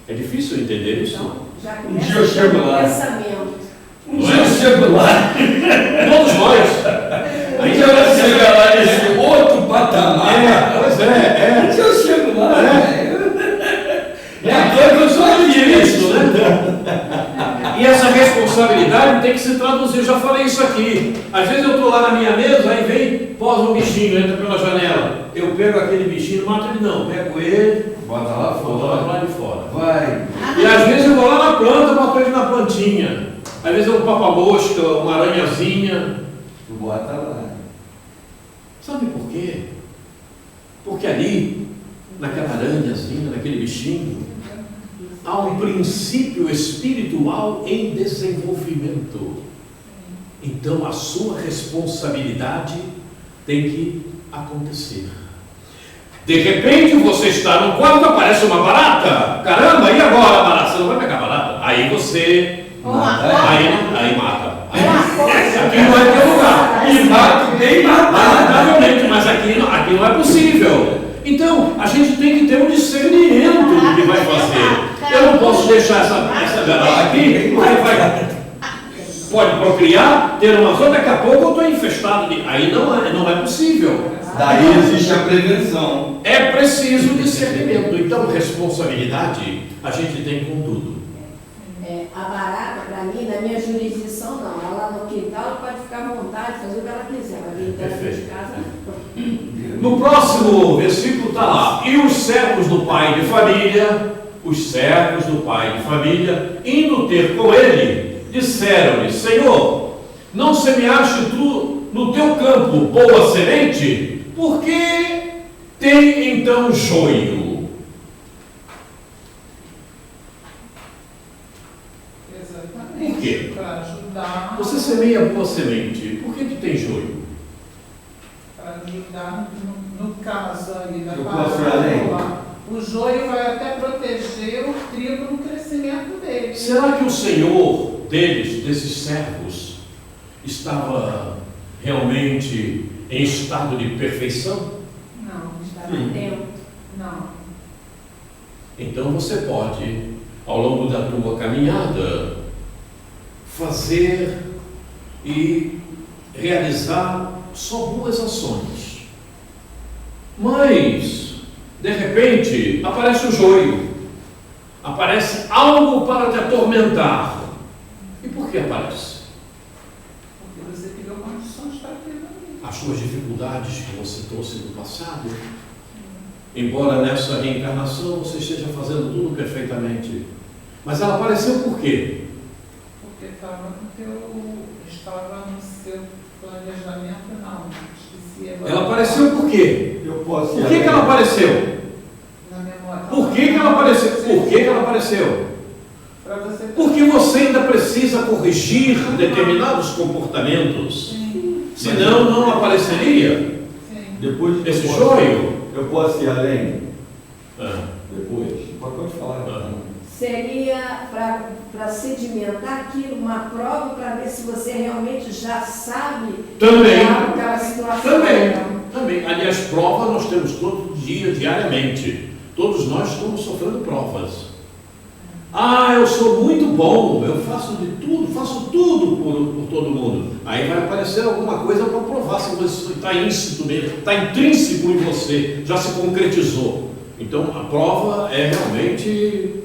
É difícil entender isso? Então, já Um dia eu chego lá. Pensamento. Um dia eu chego lá. Todos nós. Um dia eu chego lá nesse outro patamar. Pois Um dia eu chego lá. É agora que eu sou isso, né? E essa responsabilidade verbo tem que se traduzir, eu já falei isso aqui. Às vezes eu estou lá na minha mesa, aí vem, posa um bichinho, entra pela janela. Eu pego aquele bichinho, não mato ele não, pego ele, Bota lá boto lá do fora. lado de fora. Vai. E às vezes eu vou lá na planta, boto ele na plantinha. Às vezes é um papa-mosca, uma aranhazinha. Bota lá. Sabe por quê? Porque ali, naquela aranhazinha, naquele bichinho, há um princípio espiritual em desenvolvimento. Então a sua responsabilidade tem que acontecer. De repente você está no quarto, aparece uma barata. Caramba, e agora, barata? Você não vai pegar barata? Aí você. Aí mata. Aqui não é teu lugar. E mata bem matado. Lamentavelmente, mas aqui não é possível. Então, a gente tem que ter um discernimento do que vai fazer. Eu não posso deixar essa garota aqui, porque pode procriar, ter uma zona, daqui a pouco eu estou infestado. Aí não é possível. Daí existe a prevenção. É preciso discernimento. Então, responsabilidade a gente tem com tudo. A barata, para mim, na minha jurisdição, não. Ela no quintal pode ficar à vontade, fazer o que ela quiser, mas vir dentro de casa. No próximo versículo está lá: e os servos do pai de família, indo ter com ele, disseram-lhe: Senhor, não semeaste tu no teu campo boa semente? Por que tem então joio? Exatamente. Por quê? Para ajudar. Você semeia boa semente, por que tem joio? Para ajudar no caso ali da Eu posso ir além? parábola, o joio vai até proteger o trigo no crescimento dele. Será que o Senhor desses servos, estava realmente em estado de perfeição? Não, estava Sim. atento. Não. Então você pode, ao longo da tua caminhada, fazer e realizar só boas ações. Mas, de repente, aparece o joio, aparece algo para te atormentar. E por que aparece? Porque você criou condições para aquilo ali. As suas dificuldades que você trouxe do passado, embora nessa reencarnação você esteja fazendo tudo perfeitamente, mas ela apareceu por quê? Porque estava no seu planejamento, não. Esqueci agora. Ela apareceu por quê? Eu posso ir Por que além? ela apareceu? Na memória. Por que ela apareceu? Por que ela apareceu? Para você ter. Porque você ainda precisa corrigir determinados comportamentos, Sim. senão não apareceria Sim. Depois esse eu posso- joio. Eu posso ir além? Ah, Depois? Pode falar. Seria para sedimentar aquilo, uma prova para ver se você realmente já sabe Também. aquela situação. Também. Aliás, prova nós temos todo dia, diariamente. Todos nós estamos sofrendo provas. Ah, eu sou muito bom, eu faço de tudo, faço tudo por todo mundo. Aí vai aparecer alguma coisa para provar se você está íncito mesmo, está intrínseco em você, já se concretizou. Então a prova é realmente.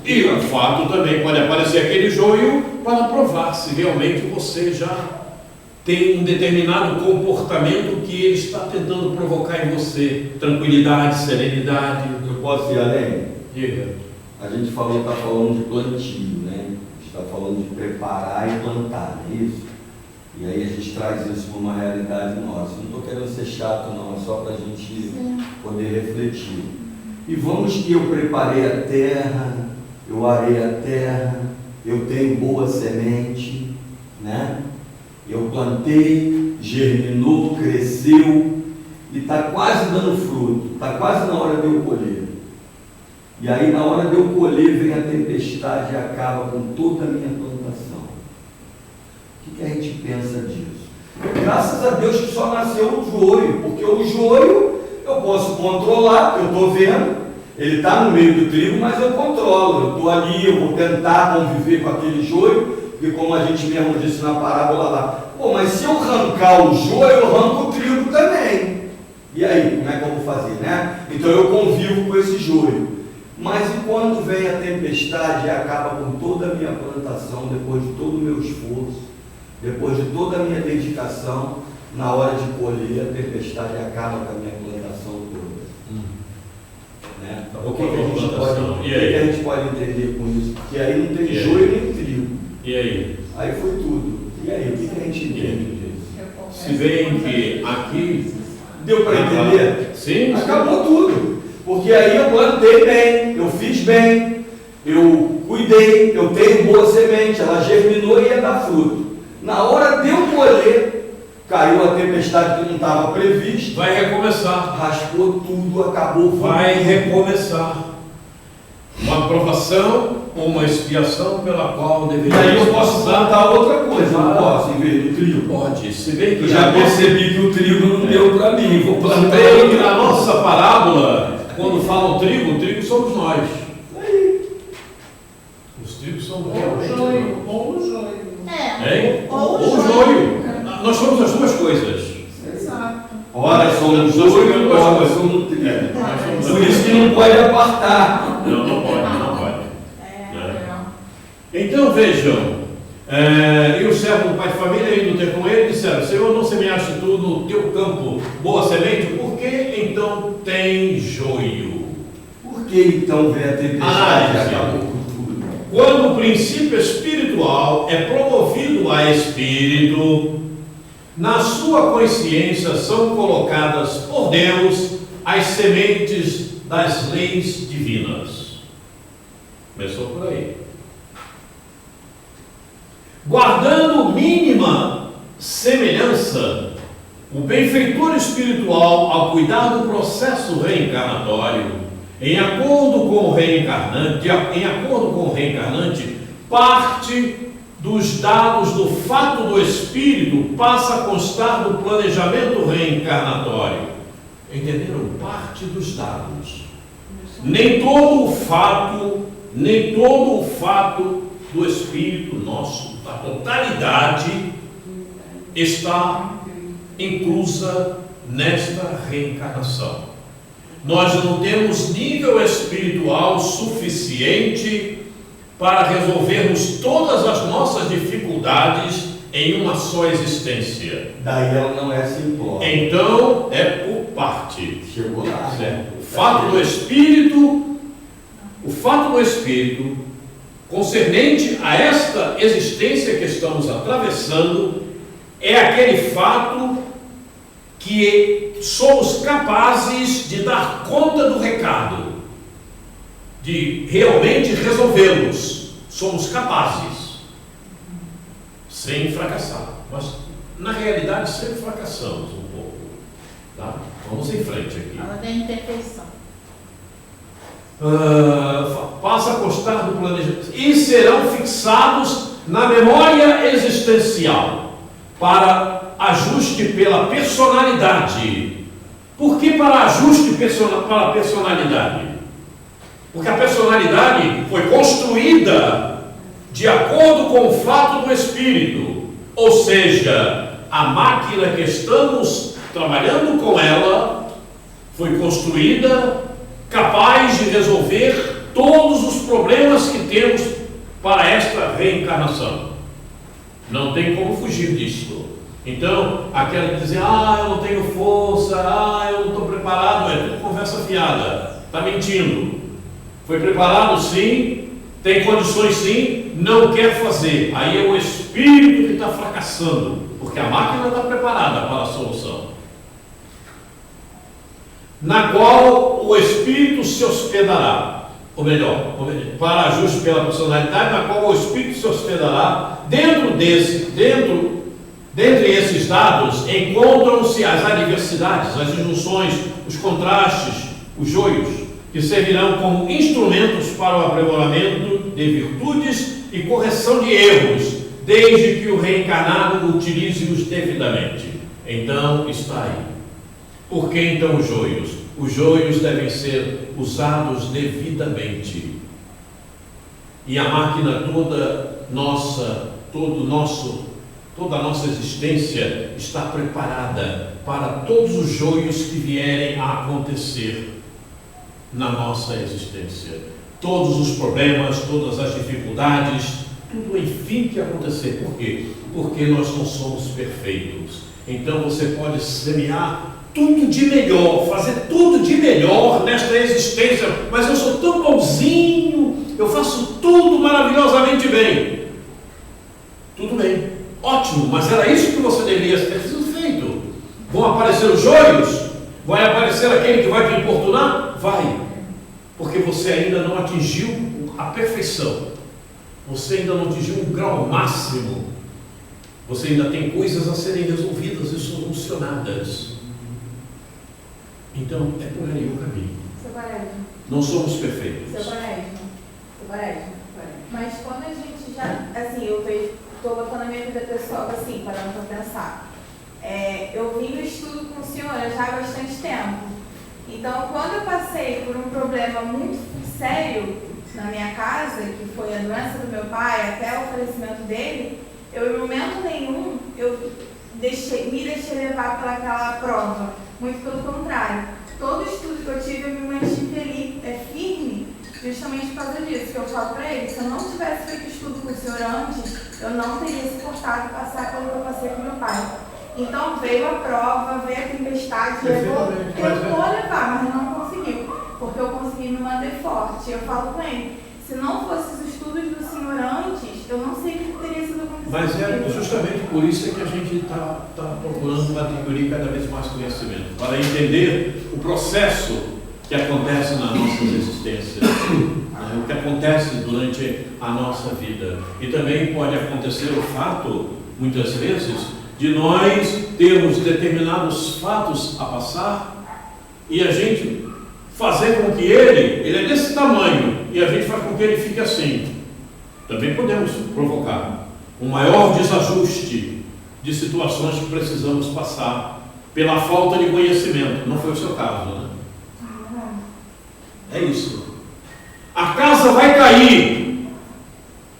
E o fato também pode aparecer aquele joio para provar se realmente você já tem um determinado comportamento que ele está tentando provocar em você. Tranquilidade, serenidade. Eu posso ir além? Diga. A gente está falando de plantio, né? A gente está falando de preparar e plantar, não é isso? E aí a gente traz isso para uma realidade nossa. Não estou querendo ser chato, não, é só para a gente poder refletir. E vamos que eu preparei a terra, eu arei a terra, eu tenho boa semente, né? Eu plantei, germinou, cresceu e está quase dando fruto, está quase na hora de eu colher. E aí na hora de eu colher vem a tempestade e acaba com toda a minha plantação. O que a gente pensa disso? Graças a Deus que só nasceu o joio, porque o joio eu posso controlar, porque eu estou vendo, ele está no meio do trigo, mas eu controlo, eu estou ali, eu vou tentar conviver com aquele joio, porque como a gente mesmo disse na parábola lá, pô, mas se eu arrancar o joio, eu arranco o trigo também. E aí, como é que eu vou fazer, né? Então eu convivo com esse joio. Mas e quando vem a tempestade e acaba com toda a minha plantação, depois de todo o meu esforço, depois de toda a minha dedicação, na hora de colher, a tempestade acaba com a minha plantação toda? Né? O que a gente pode entender com isso? Porque aí não tem joio nem trigo. E aí? Aí foi tudo. E aí, o que a gente entende disso? Se bem que aqui... Deu para entender? Sim. Acabou tudo. Porque aí eu plantei bem, eu fiz bem, eu cuidei, eu tenho boa semente, ela germinou e ia dar fruto. Na hora de eu colher, caiu a tempestade que não estava prevista. Vai recomeçar. Raspou tudo, acabou. Vai recomeçar. Uma provação, uma expiação pela qual deveria. E aí eu posso plantar outra coisa, não posso, em vez do trigo? Pode, se bem que Eu já percebi que o trigo não deu para mim, vou plantar. Se bem que na nossa parábola, quando fala o trigo somos nós. Os trigos somos realmente nós. Ou o joio. Hein? Ou Ou o joio. Nós somos as duas coisas. Exato. Ora somos joio, ora somos trigo. Por isso que não pode apartar. Não pode. É. Então vejam, e o servo do pai de família indo ter com ele, disseram: Senhor, não semeaste tu no teu campo boa semente, por que então tem joio? Por que então vem a tempestade e acabou com tudo? Quando o princípio espiritual é promovido a espírito, na sua consciência são colocadas por Deus as sementes das leis divinas. Começou por aí. Guardando mínima semelhança, o benfeitor espiritual, ao cuidar do processo reencarnatório, em acordo com o reencarnante, parte dos dados do fato do espírito passa a constar do planejamento reencarnatório. Entenderam? Parte dos dados. Nem todo o fato do espírito nosso, a totalidade, está inclusa nesta reencarnação. Nós não temos nível espiritual suficiente para resolvermos todas as nossas dificuldades em uma só existência. Daí ela não é simplória. Então é por parte. Chegou lá. Certo. O fato do espírito concernente a esta existência que estamos atravessando é aquele fato que somos capazes de dar conta do recado, de realmente resolvê-los. Somos capazes, sem fracassar. Mas na realidade sempre fracassamos um pouco. Tá? Vamos em frente aqui. Ela tem imperfeição. Passa a constar do planejamento e serão fixados na memória existencial para ajuste pela personalidade. Por que para ajuste para a personalidade? Porque a personalidade foi construída de acordo com o fato do espírito, ou seja, a máquina que estamos trabalhando com ela foi construída capaz de resolver todos os problemas que temos para esta reencarnação. Não tem como fugir disso. Então, aquela que dizer, eu não tenho força, eu não estou preparado, é tudo conversa fiada, está mentindo. Foi preparado sim, tem condições sim, não quer fazer. Aí é o espírito que está fracassando, porque a máquina está preparada para a solução. Na qual o espírito se hospedará, ou melhor, para ajuste pela personalidade, na qual o espírito se hospedará. Dentre esses dados encontram-se as adversidades, as injunções, os contrastes, os joios, que servirão como instrumentos para o aprimoramento de virtudes e correção de erros, desde que o reencarnado utilize-os devidamente. Então está aí. Por que então os joios? Os joios devem ser usados devidamente. E a máquina toda a nossa existência está preparada para todos os joios que vierem a acontecer na nossa existência. Todos os problemas, todas as dificuldades, tudo enfim que acontecer. Por quê? Porque nós não somos perfeitos. Então você pode semear tudo de melhor, fazer tudo de melhor nesta existência, mas eu sou tão bonzinho, eu faço tudo maravilhosamente bem. Tudo bem, ótimo, mas era isso que você deveria ter sido feito. Vão aparecer os joios? Vai aparecer aquele que vai te importunar? Vai, porque você ainda não atingiu a perfeição, você ainda não atingiu um grau máximo, você ainda tem coisas a serem resolvidas e solucionadas. Então, é por aí o caminho. Seu Quaresma. Não somos perfeitos. Seu Quaresma. Mas quando a gente já, assim, eu estou botando a minha vida pessoal assim, parando para pensar. Eu vim no estudo com o senhor já há bastante tempo. Então, quando eu passei por um problema muito sério na minha casa, que foi a doença do meu pai, até o falecimento dele, eu em momento nenhum me deixei levar pelaquela prova. Muito pelo contrário. Todo estudo que eu tive, eu me mantive firme, justamente por causa disso, que eu falo para ele, se eu não tivesse feito estudo com o senhor antes, eu não teria suportado passar pelo que eu passei com meu pai. Então veio a prova, veio a tempestade, tentou levar, mas não conseguiu, porque eu consegui me manter forte. Eu falo com ele, se não fosse os estudos do senhor antes, eu não sei o que teria sido acontecido. Mas é justamente por isso que a gente está procurando adquirir cada vez mais conhecimento, para entender o processo que acontece na nossa existência, o que acontece durante a nossa vida. E também pode acontecer o fato, muitas vezes, de nós termos determinados fatos a passar e a gente fazer com que ele é desse tamanho e a gente faz com que ele fique assim. Também podemos provocar um maior desajuste de situações que precisamos passar pela falta de conhecimento. Não foi o seu caso, né? É isso. A casa vai cair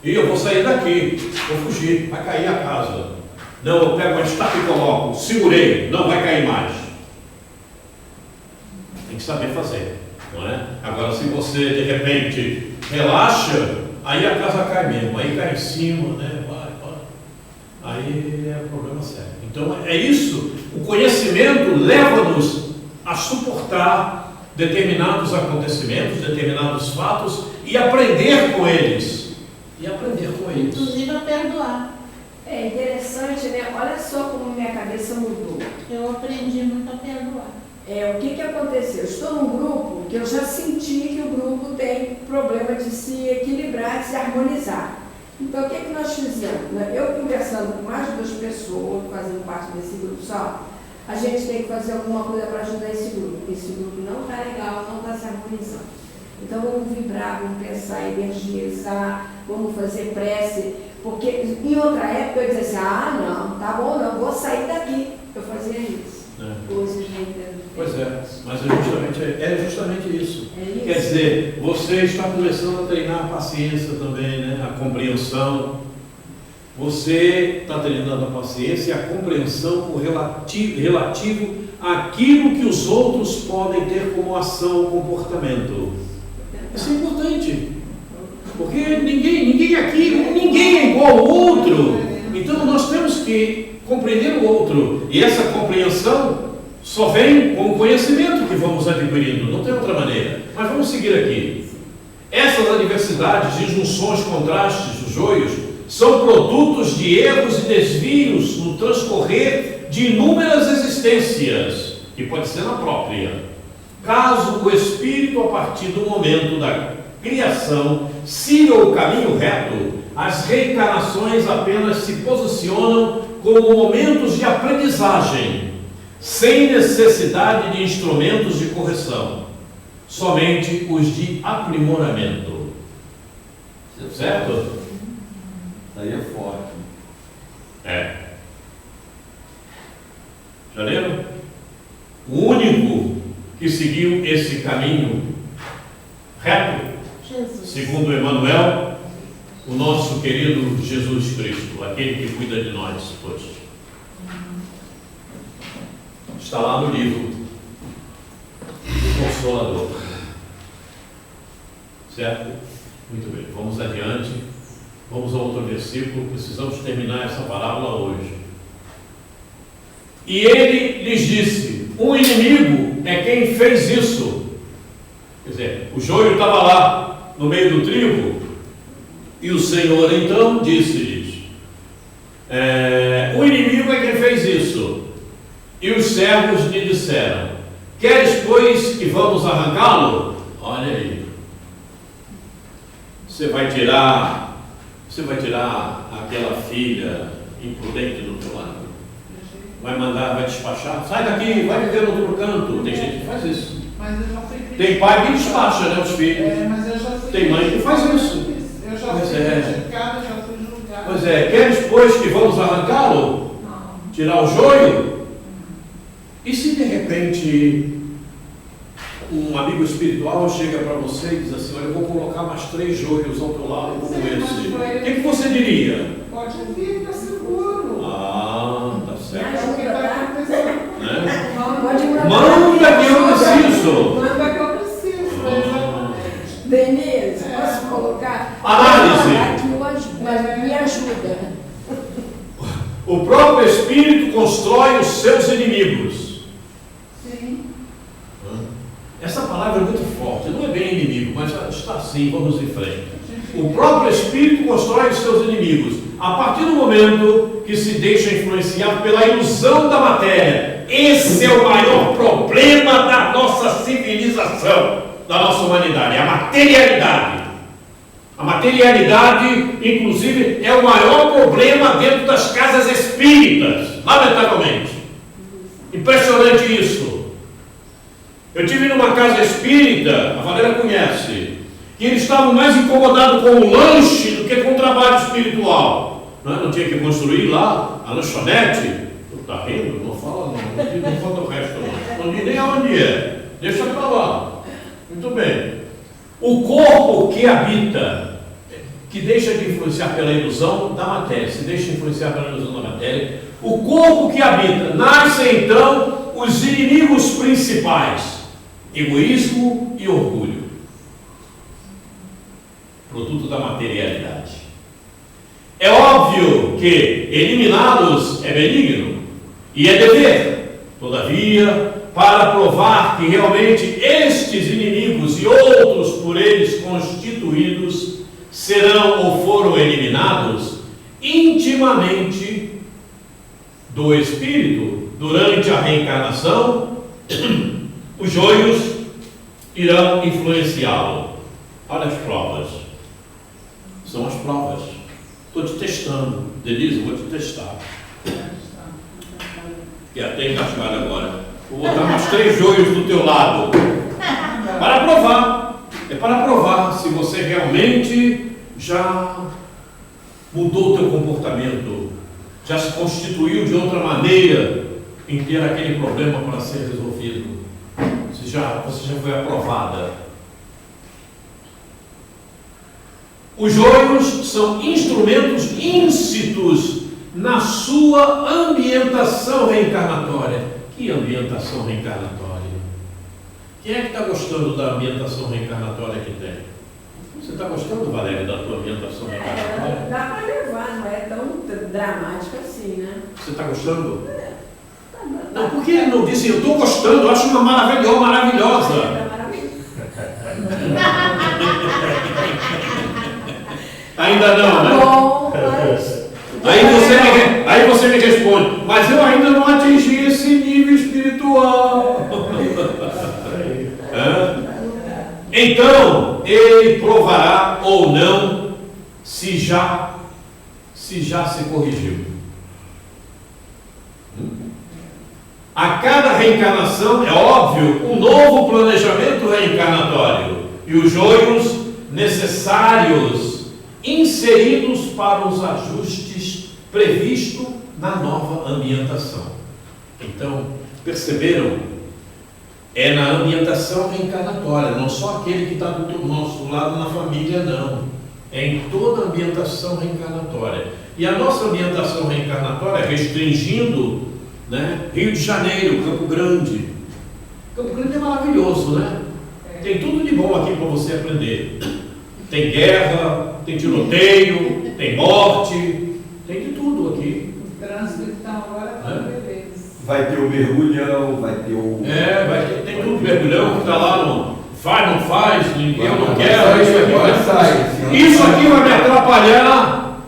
e eu vou sair daqui, vou fugir, vai cair a casa. Não, eu pego a estaca e coloco, segurei, não vai cair mais. Tem que saber fazer, não é? Agora, se você de repente relaxa, aí a casa cai mesmo, aí cai em cima, né? Vai. Aí é problema sério. Então é isso, o conhecimento leva-nos a suportar determinados acontecimentos, determinados fatos e aprender com eles. Inclusive a perdoar. É interessante, né? Olha só como minha cabeça mudou. Eu aprendi muito a perdoar. O que aconteceu? Eu estou num grupo que eu já senti que o grupo tem problema de se equilibrar, de se harmonizar. Então, o que nós fizemos? Eu conversando com mais de 2 pessoas, fazendo parte desse grupo só, a gente tem que fazer alguma coisa para ajudar esse grupo. Esse grupo não está legal, não está se harmonizando. Então, vamos vibrar, vamos pensar, energizar, vamos fazer prece. Porque em outra época eu dizia assim, não, tá bom, não, vou sair daqui. Eu fazia isso. Hoje eu entendo. Pois é, mas é justamente isso. Quer dizer, você está começando a treinar a paciência também, né? A compreensão. Você está treinando a paciência e a compreensão relativo àquilo que os outros podem ter como ação ou comportamento. Isso é importante. Porque ninguém é igual ao outro. Então nós temos que compreender o outro. E essa compreensão só vem com o conhecimento que vamos adquirindo. Não tem outra maneira. Mas vamos seguir aqui. Essas adversidades, disjunções, contrastes, os joios, são produtos de erros e desvios no transcorrer de inúmeras existências, que pode ser na própria. Caso o espírito, a partir do momento da criação, siga o caminho reto, as reencarnações apenas se posicionam como momentos de aprendizagem, sem necessidade de instrumentos de correção, somente os de aprimoramento. Certo? Isso aí é forte. Já leram? O único que seguiu esse caminho reto, Jesus. segundo Emmanuel, o nosso querido Jesus Cristo, aquele que cuida de nós hoje. Está lá no livro do Consolador. Certo? Muito bem, vamos adiante. Vamos a outro versículo. Precisamos terminar essa parábola hoje. E ele lhes disse: um inimigo é quem fez isso. Quer dizer, o joio estava lá no meio do trigo, e o Senhor então disse-lhes: o inimigo é quem fez isso. E os servos lhe disseram: queres, pois, que vamos arrancá-lo? Olha aí, você vai tirar aquela filha imprudente do teu lado, vai mandar, vai despachar, sai daqui, vai viver no outro canto. Tem gente que faz isso. Mas eu já fui criticada. Tem pai que despacha, né, os filhos. Mas eu já fui Tem mãe que faz isso. Eu já fui criticada, já fui julgada. Pois é, queres, pois, que vamos arrancá-lo? Tirar o joio? E se de repente um amigo espiritual chega para você e diz assim: olha, eu vou colocar mais 3 joios ao teu lado como esse. O que você diria? Pode vir, está seguro. Ah, tá certo. É o que vai acontecer. Né? Manda que eu preciso. Manda que eu preciso, exatamente. Denise, posso colocar? Análise. Mas me ajuda. O próprio Espírito constrói os seus inimigos. Sim. Essa palavra é muito forte, não é bem inimigo, mas está assim, vamos em frente. O próprio Espírito constrói os seus inimigos. A partir do momento que se deixa influenciar pela ilusão da matéria, esse é o maior problema da nossa civilização, da nossa humanidade, a materialidade. A materialidade, inclusive, é o maior problema dentro das casas espíritas, lamentavelmente. Impressionante isso. Eu estive numa casa espírita, a Valéria conhece, que eles estavam mais incomodados com o lanche do que com o trabalho espiritual. Não tinha que construir lá a lanchonete. Tu está rindo? Não fala não conta o resto não. Não diz nem aonde é. Deixa para lá. Muito bem. O corpo que habita, que deixa de influenciar pela ilusão da matéria, se deixa influenciar pela ilusão da matéria, o corpo que habita, nascem então os inimigos principais: egoísmo e orgulho, produto da materialidade. É óbvio que eliminá-los é benigno e é dever. Todavia, para provar que realmente estes inimigos e outros por eles constituídos serão ou foram eliminados intimamente do Espírito durante a reencarnação, os joios irão influenciá-lo. Olha as provas. São as provas. Estou te testando. Denise, vou te testar. E até engasgado agora. Vou botar mais 3 joios do teu lado. Para provar. É para provar se você realmente já mudou o teu comportamento, já se constituiu de outra maneira em ter aquele problema para ser resolvido. Você já foi aprovada. Os joios são instrumentos íncitos na sua ambientação reencarnatória. Que ambientação reencarnatória? Quem é que está gostando da ambientação reencarnatória que tem? Você está gostando, Valéria, da tua ambientação reencarnatória? Dá para levar, não é tão dramático assim, né? Você está gostando? Não, por que ele não disse eu estou gostando, eu acho uma maravilhosa. Ainda não, né? Bom, mas... Aí você me responde, mas eu ainda não atingi esse nível espiritual. Então, ele provará ou não se já se corrigiu. A cada reencarnação, é óbvio, um novo planejamento reencarnatório e os joios necessários inseridos para os ajustes previstos na nova ambientação. Então, perceberam? É na ambientação reencarnatória, não só aquele que está do nosso lado na família, não. É em toda a ambientação reencarnatória. E a nossa ambientação reencarnatória, restringindo, né, Rio de Janeiro, Campo Grande. Campo Grande é maravilhoso, né? Tem tudo de bom aqui para você aprender. Tem guerra, tem tiroteio, tem morte, tem de tudo aqui. O trânsito então agora está beleza. Vai ter o mergulhão, vai ter o... Tem tudo, mergulhão que está lá no faz, não faz, ninguém não Vai quer, sair, isso aqui vai vai sair. Isso aqui vai me atrapalhar.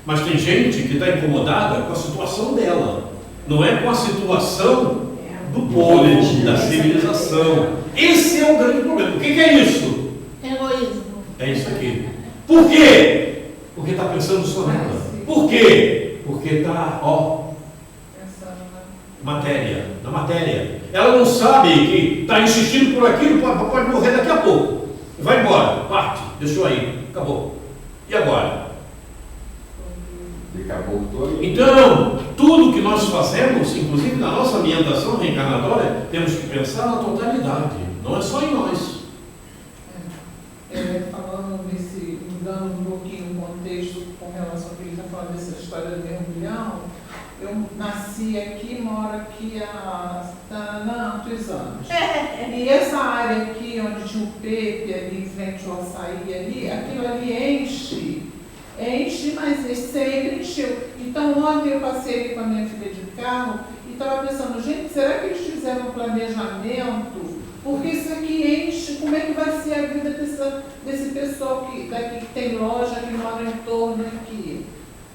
Mas tem gente que está incomodada com a situação dela, não é com a situação do povo, da civilização. Esse é o grande problema. O que é isso? Egoísmo. É isso aqui. Por quê? Porque está pensando só nela. Por quê? Porque está, matéria, na matéria. Ela não sabe que está insistindo por aquilo, pode morrer daqui a pouco. Vai embora, parte, deixou aí, acabou. E agora? Daqui a pouco estou aí. Então, tudo que nós fazemos, inclusive na nossa ambientação reencarnatória, temos que pensar na totalidade, não é só em nós. Falando mudando um pouquinho o contexto com relação ao que ele está falando dessa história do mergulhão, eu nasci aqui, moro aqui há tantos anos. E essa área aqui, onde tinha o Pepe, ali em frente ao açaí, ali, aquilo ali enche, mas sempre encheu. Então, ontem eu passei ali com a minha filha de carro e estava pensando, gente, será que eles fizeram um planejamento? Porque isso aqui enche, como é que vai ser a vida desse pessoal daqui que tem loja, que mora em torno aqui?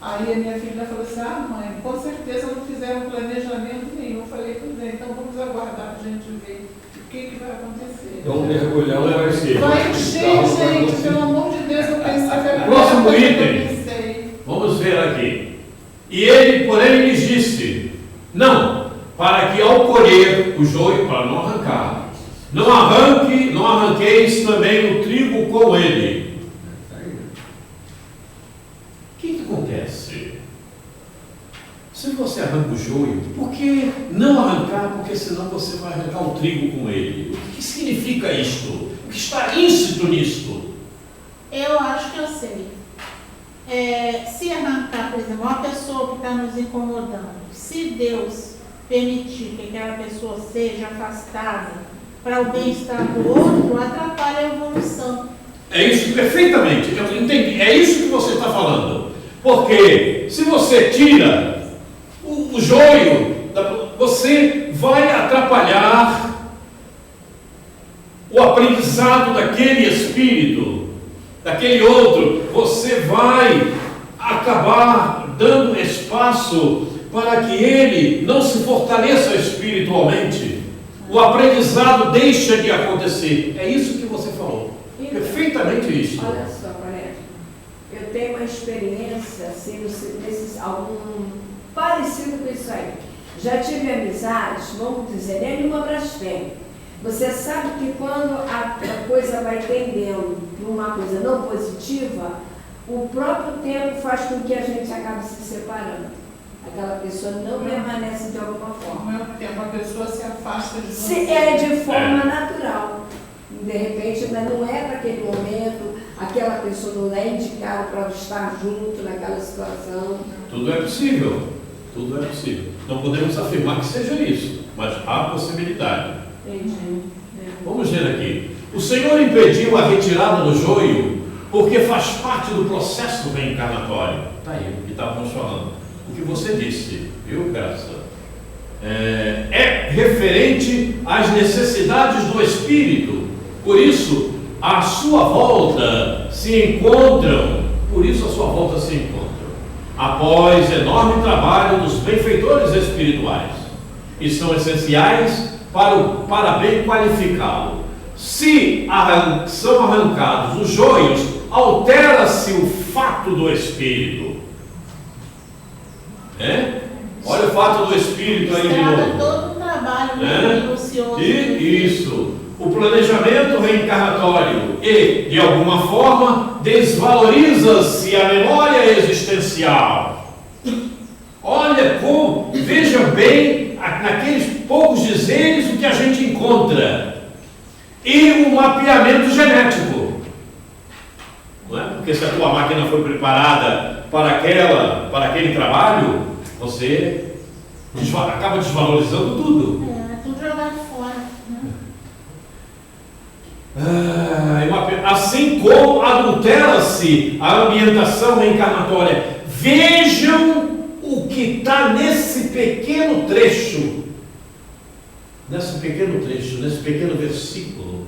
Aí a minha filha falou assim, mãe, com certeza não fizeram planejamento nenhum. Eu falei, tudo bem, então vamos aguardar para a gente ver o que vai acontecer. Então o mergulhão vai ser. Vai encher, gente, pelo amor de Deus, eu pensei. Próximo item. Vamos ver aqui. E ele, porém, lhes disse, não, para que ao colher o joio, para não arrancar, não arranqueis também o trigo com ele. O que acontece? Se você arranca o joio, por que não arrancar? Porque senão você vai arrancar o trigo com ele. O que significa isto? O que está íncito nisto? Eu acho que eu sei. Se arrancar, por exemplo, uma pessoa que está nos incomodando, se Deus permitir que aquela pessoa seja afastada para o bem-estar do outro, atrapalha a evolução. É isso perfeitamente, eu entendi. É isso que você está falando. Porque se você tira o joio, você vai atrapalhar o aprendizado daquele espírito, daquele outro. Você vai acabar dando espaço para que ele não se fortaleça espiritualmente. O aprendizado deixa de acontecer. É isso que você falou. Perfeitamente isso. Olha só, Coreto. Eu tenho uma experiência assim, algum parecido com isso aí. Já tive amizades, vamos dizer, nenhuma blasfêmia. Você sabe que quando a coisa vai tendendo para uma coisa não positiva, o próprio tempo faz com que a gente acabe se separando. Aquela pessoa não permanece de alguma forma. Ao mesmo tempo, a pessoa se afasta de você. Se é de forma natural. De repente, mas não é para aquele momento, aquela pessoa não é indicada para estar junto naquela situação. Tudo é possível. Tudo é possível. Não podemos afirmar que seja isso, mas há possibilidade. Entendi. Vamos ver aqui. O Senhor impediu a retirada do joio porque faz parte do processo reencarnatório. Está aí o que estávamos falando. O que você disse, viu, Graça? É referente às necessidades do espírito. Por isso, a sua volta se encontram. Após enorme trabalho dos benfeitores espirituais, e são essenciais para bem qualificá-lo. Se são arrancados os joios, altera-se o fato do espírito. Olha o fato do espírito aí de novo. Todo o trabalho minucioso. Isso. O planejamento reencarnatório e, de alguma forma, desvaloriza-se a memória existencial. Olha como, veja bem, naqueles poucos dizeres o que a gente encontra. E o mapeamento genético. Não é? Porque se a tua máquina foi preparada para aquele trabalho, você acaba desvalorizando tudo. Tudo jogado fora. Assim como adultera-se a ambientação reencarnatória. Vejam o que está nesse pequeno trecho, nesse pequeno versículo.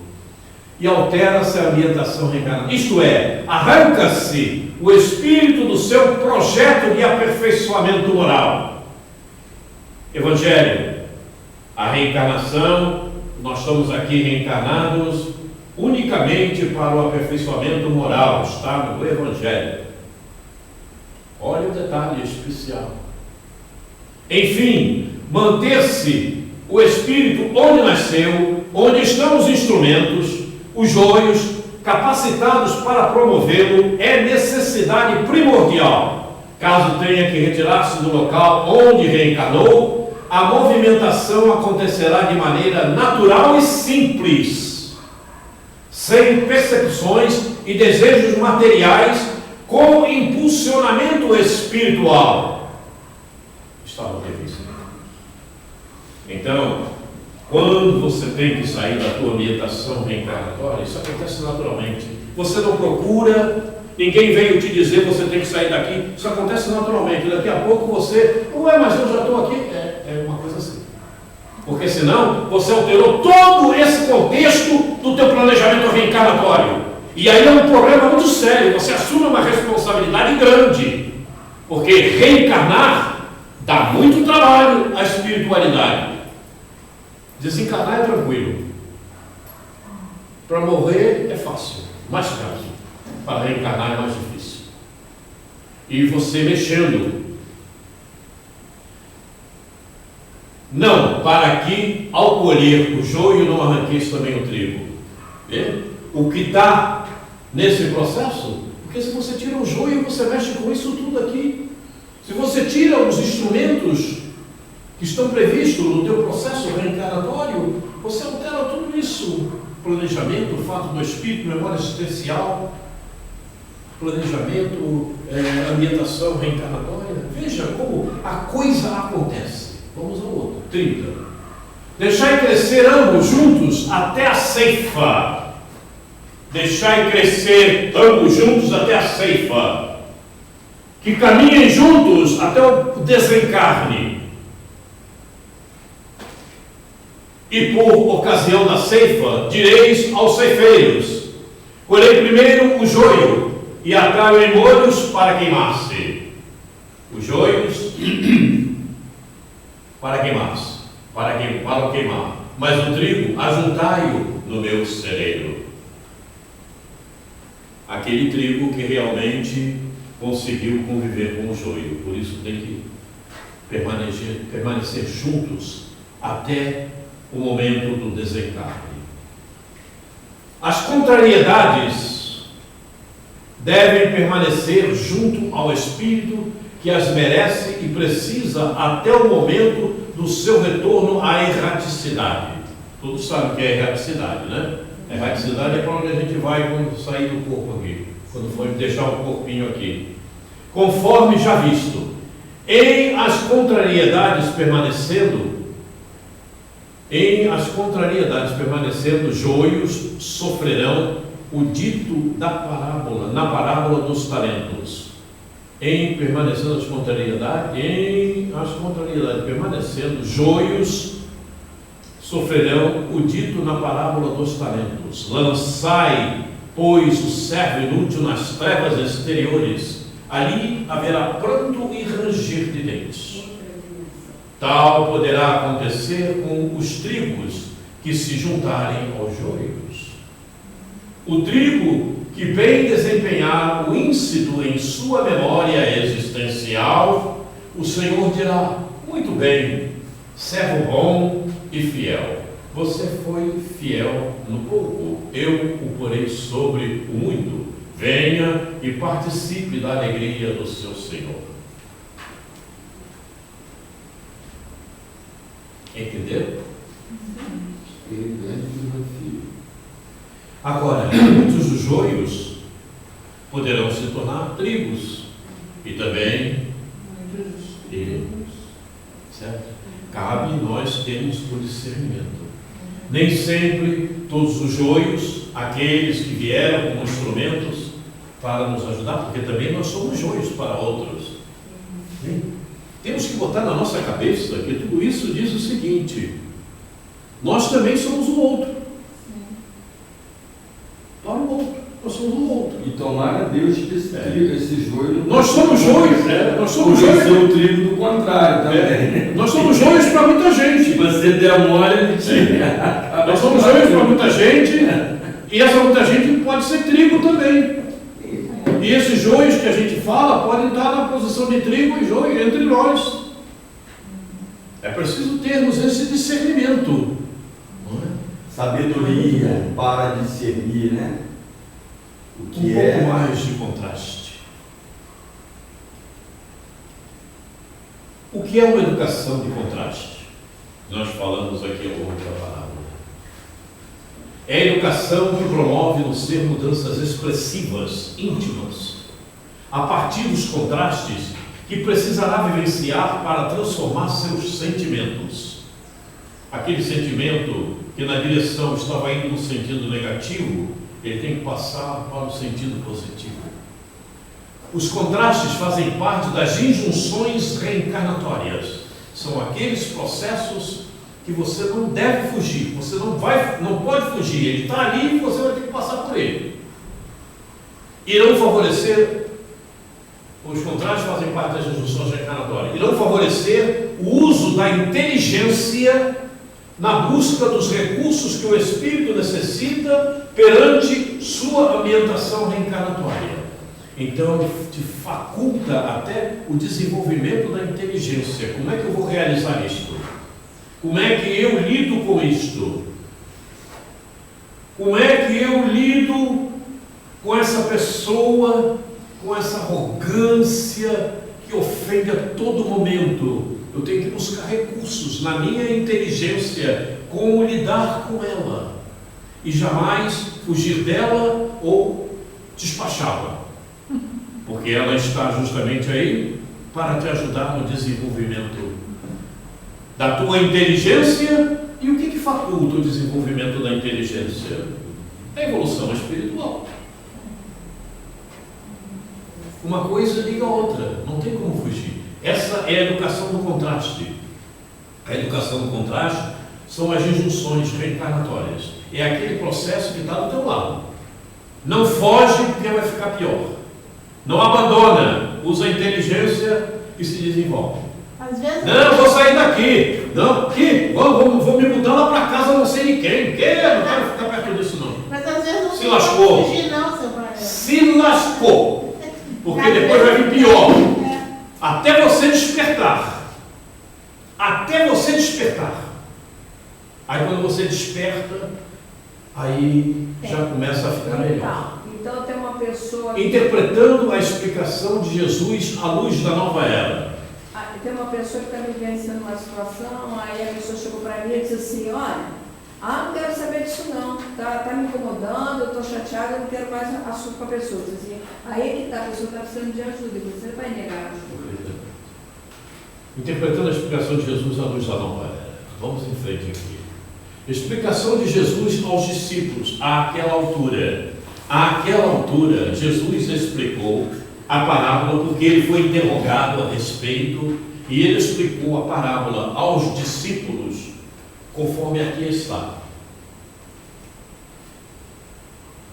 E altera-se a ambientação reencarnatória. Isto é, arranca-se o espírito do seu projeto de aperfeiçoamento moral. Evangelho, a reencarnação, nós estamos aqui reencarnados unicamente para o aperfeiçoamento moral, está no Evangelho. Olha o detalhe especial. Enfim, manter-se o espírito onde nasceu, onde estão os instrumentos, os joios, capacitados para promovê-lo, é necessidade primordial. Caso tenha que retirar-se do local onde reencarnou, a movimentação acontecerá de maneira natural e simples, sem percepções e desejos materiais, com impulsionamento espiritual. Estava previsto. Então, quando você tem que sair da tua ambientação reencarnatória, isso acontece naturalmente. Você não procura, ninguém veio te dizer que você tem que sair daqui, isso acontece naturalmente. Daqui a pouco você, mas eu já estou aqui. É uma coisa assim. Porque senão você alterou todo esse contexto do teu planejamento reencarnatório. E aí é um problema muito sério, você assume uma responsabilidade grande. Porque reencarnar dá muito trabalho à espiritualidade. Desencarnar é tranquilo. Para morrer é fácil, mais fácil. Para reencarnar é mais difícil. E você mexendo. Não, para que ao colher o joio não arranqueis também o trigo. O que está nesse processo, porque se você tira o joio, você mexe com isso tudo aqui. Se você tira os instrumentos que estão previstos no teu processo reencarnatório, você altera tudo isso. Planejamento, fato do espírito, memória existencial, planejamento, ambientação reencarnatória. Veja como a coisa acontece. Vamos ao outro. 30. Deixai crescer ambos juntos até a ceifa. Deixai crescer ambos juntos até a ceifa. Que caminhem juntos até o desencarne. E por ocasião da ceifa, direis aos ceifeiros: colhei primeiro o joio e atraio em molhos para queimar-se. Os joios para queimar-se, para queimar. Mas o trigo, ajuntai-o no meu celeiro. Aquele trigo que realmente conseguiu conviver com o joio. Por isso tem que permanecer juntos até o momento do desencarne. As contrariedades devem permanecer junto ao espírito que as merece e precisa até o momento do seu retorno à erraticidade. Todos sabem o que é erraticidade, né? Erraticidade é para onde a gente vai quando sair do corpo aqui, quando for deixar o corpinho aqui. Conforme já visto, em as contrariedades permanecendo, joios sofrerão o dito da parábola, na parábola dos talentos. Em as contrariedades permanecendo, joios sofrerão o dito na parábola dos talentos. Lançai, pois, o servo inútil nas trevas exteriores. Ali haverá pranto e ranger de dentes. Tal poderá acontecer com os trigos que se juntarem aos joios. O trigo que bem desempenhar o íncido em sua memória existencial, o Senhor dirá: muito bem, servo bom e fiel. Você foi fiel no pouco, eu o porei sobre o muito. Venha e participe da alegria do seu Senhor. Entenderam? Agora, muitos dos joios poderão se tornar trigos e também certo? Cabe nós termos o discernimento. Nem sempre todos os joios aqueles que vieram como instrumentos para nos ajudar, porque também nós somos joios para outros. Temos que botar na nossa cabeça que tudo isso diz o seguinte: nós também somos o outro. Para o outro, nós somos o outro. E tomara Deus que esse joio... Nós somos joios, né? Nós somos joios. o trigo do contrário também. Nós somos joios para muita gente. Se você der mole, ele tira. Nós somos joios para muita gente, e essa muita gente pode ser trigo também. E esses joios que a gente fala podem estar na posição de trigo e joio entre nós. É preciso termos esse discernimento. Não é? Sabedoria para discernir, né? O que Um pouco mais de contraste. O que é uma educação de contraste? Nós falamos aqui ao longo da parábola. É a educação que promove no ser mudanças expressivas, íntimas, a partir dos contrastes que precisará vivenciar para transformar seus sentimentos. Aquele sentimento que na direção estava indo no sentido negativo, ele tem que passar para o sentido positivo. Os contrastes fazem parte das injunções reencarnatórias. São aqueles processos que você não deve fugir, você não pode fugir, ele está ali e você vai ter que passar por ele. Irão favorecer, os contrastes fazem parte das injunções reencarnatórias, irão favorecer o uso da inteligência na busca dos recursos que o espírito necessita perante sua ambientação reencarnatória. Então, te faculta até o desenvolvimento da inteligência. Como é que eu vou realizar isto? Como é que eu lido com isto? Como é que eu lido com essa pessoa, com essa arrogância que ofende a todo momento? Eu tenho que buscar recursos na minha inteligência, como lidar com ela, e jamais fugir dela ou despachá-la, porque ela está justamente aí para te ajudar no desenvolvimento da tua inteligência. E o que faculta o desenvolvimento da inteligência? A evolução espiritual. Uma coisa liga a outra, não tem como fugir. Essa é a educação do contraste. A educação do contraste são as injunções reencarnatórias. É aquele processo que está do teu lado. Não foge porque vai ficar pior. Não abandona, usa a inteligência e se desenvolve. Às vezes não, vou sair daqui. Não, aqui, vou me mudar lá para casa, não sei de quem. Não quero ficar perto disso não. Mas às vezes não se lascou. Fugir, não, seu pai. Se lascou. Porque depois vai vir pior. Até você despertar. Até você despertar. Aí quando você desperta, aí já começa a ficar melhor. Então tem uma pessoa... Interpretando a explicação de Jesus à luz da nova era. Tem uma pessoa que está vivenciando uma situação, aí a pessoa chegou para mim e disse assim, olha, não quero saber disso não, tá me incomodando, eu estou chateada, eu não quero mais assunto com a pessoa. Assim, aí que tá, a pessoa está precisando de ajuda, e você vai negar ajuda. Interpretando a explicação de Jesus à luz da nova era. Vamos em frente aqui. Explicação de Jesus aos discípulos àquela altura. Àquela altura, Jesus explicou a parábola porque ele foi interrogado a respeito e ele explicou a parábola aos discípulos conforme aqui está.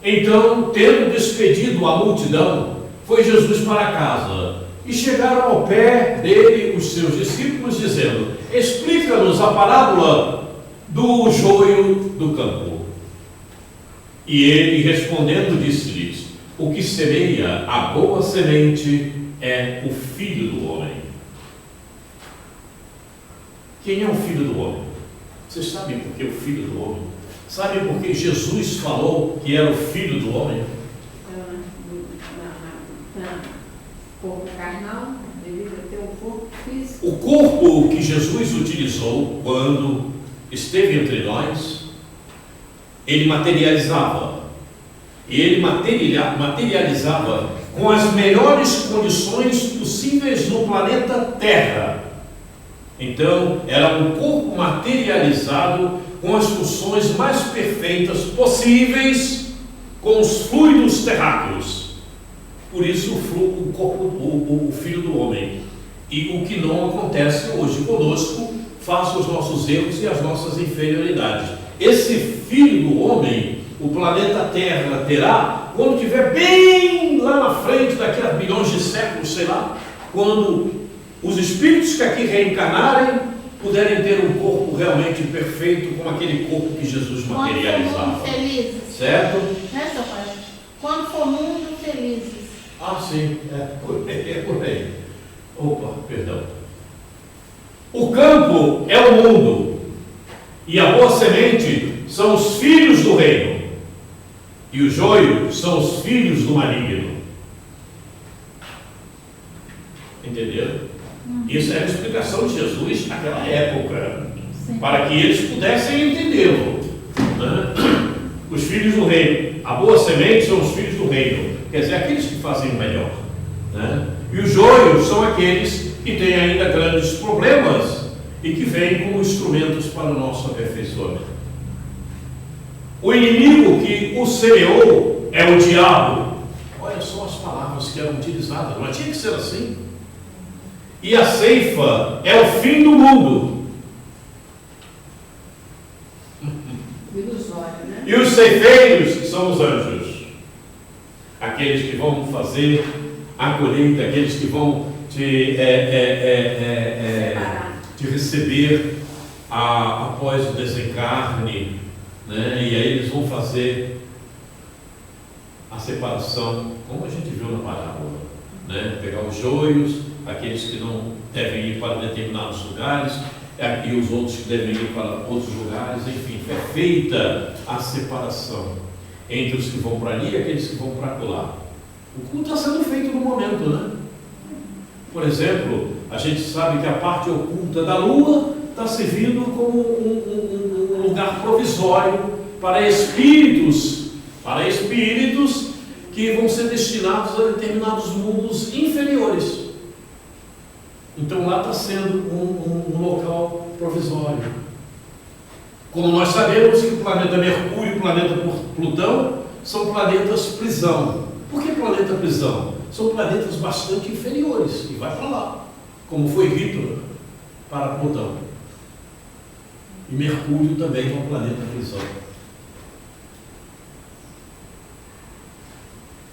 Então, tendo despedido a multidão, foi Jesus para casa e chegaram ao pé dele os seus discípulos dizendo, explica-nos a parábola do joio do campo. E ele respondendo disse-lhes, o que semeia a boa semente é o Filho do Homem. Quem é o Filho do Homem? Vocês sabem por que o Filho do Homem? Sabem por que Jesus falou que era o Filho do Homem? Corpo carnal, devido ter um corpo físico. O corpo que Jesus utilizou quando esteve entre nós, ele materializava. E ele materializava com as melhores condições possíveis no planeta Terra. Então, era um corpo materializado com as funções mais perfeitas possíveis com os fluidos terráqueos. Por isso o Filho do Homem. E o que não acontece hoje conosco faz os nossos erros e as nossas inferioridades. Esse Filho do Homem, o planeta Terra terá quando estiver bem lá na frente, daqui a bilhões de séculos, sei lá, quando os espíritos que aqui reencarnarem puderem ter um corpo realmente perfeito, como aquele corpo que Jesus materializava. Quando for mundo felizes. Certo? Né, seu pai? Quando for mundo felizes. Ah, sim, é por aí. Opa, perdão. O campo é o mundo, e a boa semente são os filhos do reino, e o joio são os filhos do maligno. Entenderam? Isso era a explicação de Jesus naquela época, para que eles pudessem entendê-lo. Né? Os filhos do reino, a boa semente são os filhos do reino, quer dizer, aqueles que fazem o melhor. Né? E os joios são aqueles que têm ainda grandes problemas e que vêm como instrumentos para o nosso aperfeiçoamento. O inimigo que o semeou é o diabo. Olha só as palavras que eram utilizadas, mas tinha que ser assim. E a ceifa é o fim do mundo. Ilusório, né? E os ceifeiros são os anjos. Aqueles que vão fazer a colheita, aqueles que vão te receber após o desencarne, né? E aí eles vão fazer a separação, como a gente viu na parábola, né? Pegar os joios, aqueles que não devem ir para determinados lugares, e os outros que devem ir para outros lugares, enfim, é feita a separação entre os que vão para ali e aqueles que vão para lá. O culto está sendo feito no momento, né? Por exemplo, a gente sabe que a parte oculta da lua está servindo como um lugar provisório para espíritos que vão ser destinados a determinados mundos inferiores. Então lá está sendo um local provisório. Como nós sabemos que o planeta Mercúrio e o planeta Plutão são planetas prisão. Por que planeta prisão? São planetas bastante inferiores e vai para lá, como foi Hitler para Plutão. E Mercúrio também é um planeta prisão.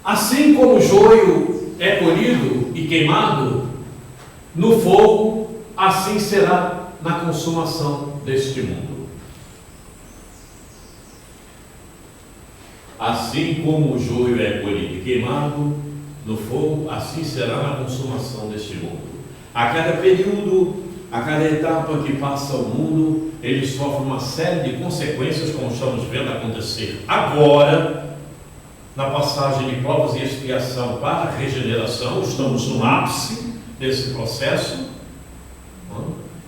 Assim como o joio é colhido e queimado no fogo, assim será na consumação deste mundo. Assim como o joio é colhido e queimado no fogo, assim será na consumação deste mundo. A cada período, a cada etapa que passa o mundo, ele sofre uma série de consequências, como estamos vendo acontecer agora, na passagem de provas e expiação para a regeneração. Estamos no ápice desse processo.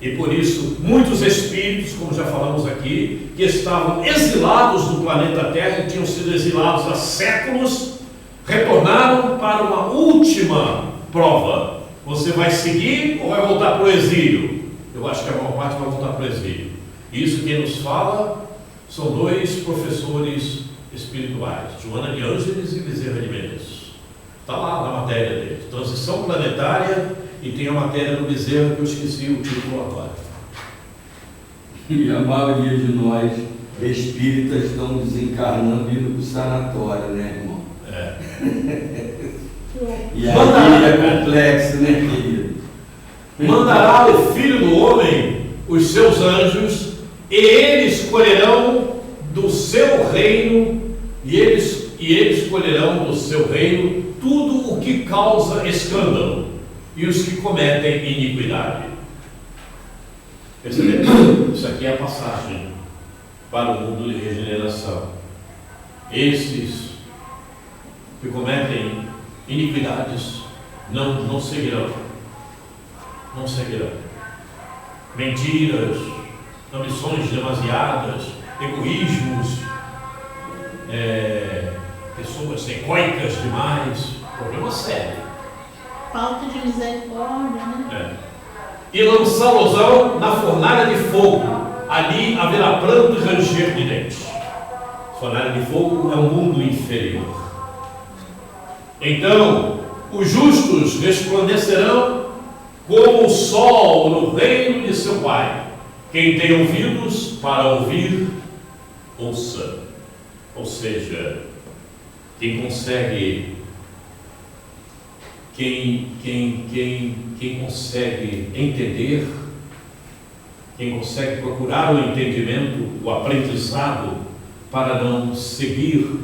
E por isso, muitos espíritos, como já falamos aqui, que estavam exilados do planeta Terra e tinham sido exilados há séculos, retornaram para uma última prova. Você vai seguir ou vai voltar para o exílio? Eu acho que a maior parte vai voltar para o exílio. Isso quem nos fala são dois professores espirituais, Joana de Ângeles e Bezerra de Menezes. Está lá na matéria deles, Transição Planetária. E tem a matéria do Bezerra que eu esqueci o título agora. E a maioria de nós espíritas estão desencarnando e indo para o sanatório, né, irmão? É. E aí é complexo, né, querido? Mandará o Filho do Homem os seus anjos, e eles colherão do seu reino, e eles colherão do seu reino tudo o que causa escândalo e os que cometem iniquidade. Percebeu? Isso aqui é a passagem para o mundo de regeneração. Esses que cometem iniquidades não seguirão. Não seguirão. Mentiras, ambições demasiadas, egoísmos, pessoas egóicas demais, problema sério. Falta de misericórdia, né? E lançá-los na fornalha de fogo. Ali haverá pranto e ranger de dentes. Fornalha de fogo é um mundo inferior. Então, os justos resplandecerão como o sol no reino de seu Pai. Quem tem ouvidos para ouvir, ouça. Ou seja, quem consegue, quem consegue entender, quem consegue procurar o entendimento, o aprendizado, para não seguir,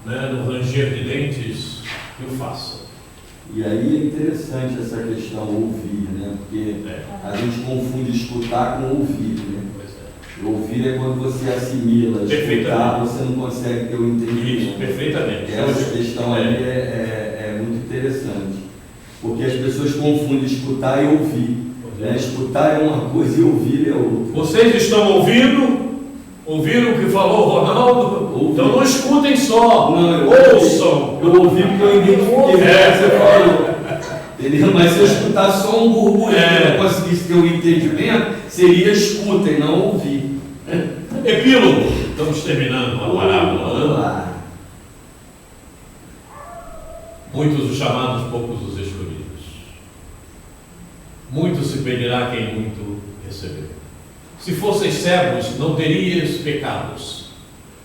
né, no ranger de dentes, que o faça. E aí é interessante essa questão ouvir, né? Porque a gente confunde escutar com ouvir, né? Ouvir é quando você assimila, escutar você não consegue ter o entendimento. Isso, perfeitamente. Essa questão aí é muito interessante, porque as pessoas confundem escutar e ouvir. Né? Escutar é uma coisa e ouvir é outra. Vocês estão ouvindo? Ouviram o que falou o Ronaldo? Ouvi. Então não escutem só, não, ouçam. Eu ouvi porque eu identifiquei o que você falou. Entendeu? Mas se eu escutar só um burburinho e não conseguisse ter um entendimento, seria escuta e não ouvir. Epílogo. Estamos terminando a parábola. Vamos lá. Muitos os chamados, poucos os escolhidos. Muito se pedirá quem muito recebeu. Se fosseis servos, não teríeis pecados.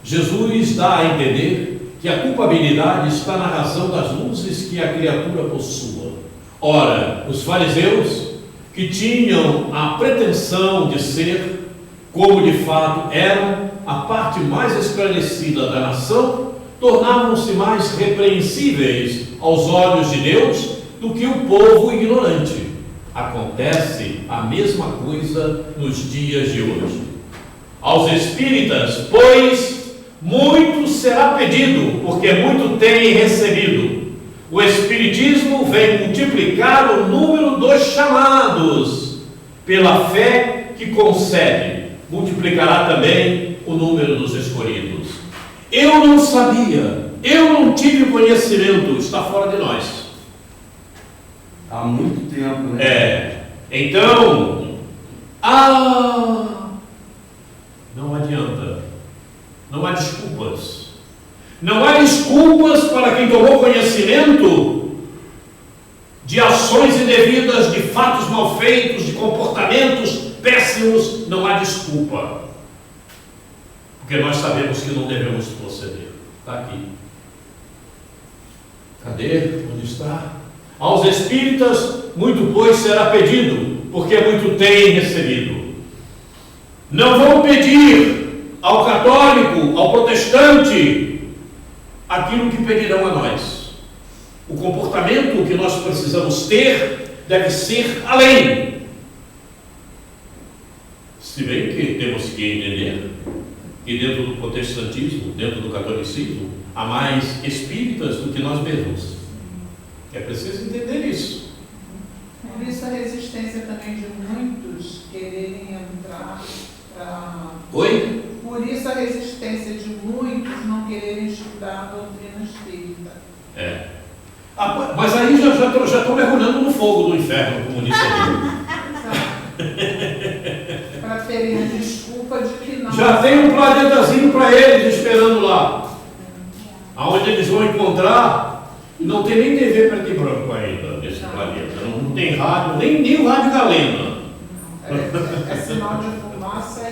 Jesus dá a entender que a culpabilidade está na razão das luzes que a criatura possua. Ora, os fariseus, que tinham a pretensão de ser, como de fato eram, a parte mais esclarecida da nação, tornavam-se mais repreensíveis aos olhos de Deus do que o povo ignorante. Acontece a mesma coisa nos dias de hoje. Aos espíritas, pois, muito será pedido, porque muito têm recebido. O espiritismo vem multiplicar o número dos chamados. Pela fé que concede, multiplicará também o número dos escolhidos. Eu não sabia, eu não tive conhecimento, está fora de nós. Há muito tempo, né? Então, não adianta, não há desculpas. Não há desculpas para quem tomou conhecimento de ações indevidas, de fatos mal feitos, de comportamentos péssimos. Não há desculpa, porque nós sabemos que não devemos proceder. Está aqui. Cadê? Onde está? Aos espíritas, muito pois será pedido, porque muito têm recebido. Não vão pedir ao católico, ao protestante, aquilo que pedirão a nós. O comportamento que nós precisamos ter deve ser além. Se bem que temos que entender que dentro do protestantismo, dentro do catolicismo, há mais espíritas do que nós mesmos. É preciso entender isso. Por isso a resistência também de muitos quererem entrar para... Oi? Por isso a resistência de muitos não quererem estudar a doutrina espírita. Mas aí já estou mergulhando no fogo do inferno, como disse ali. Para terem a desculpa de que não... Já tem um planetazinho para eles esperando lá. Aonde eles vão encontrar... Não tem nem TV preto e branco ainda nesse planeta. Não tem rádio, nem o rádio galena. É sinal de fumaça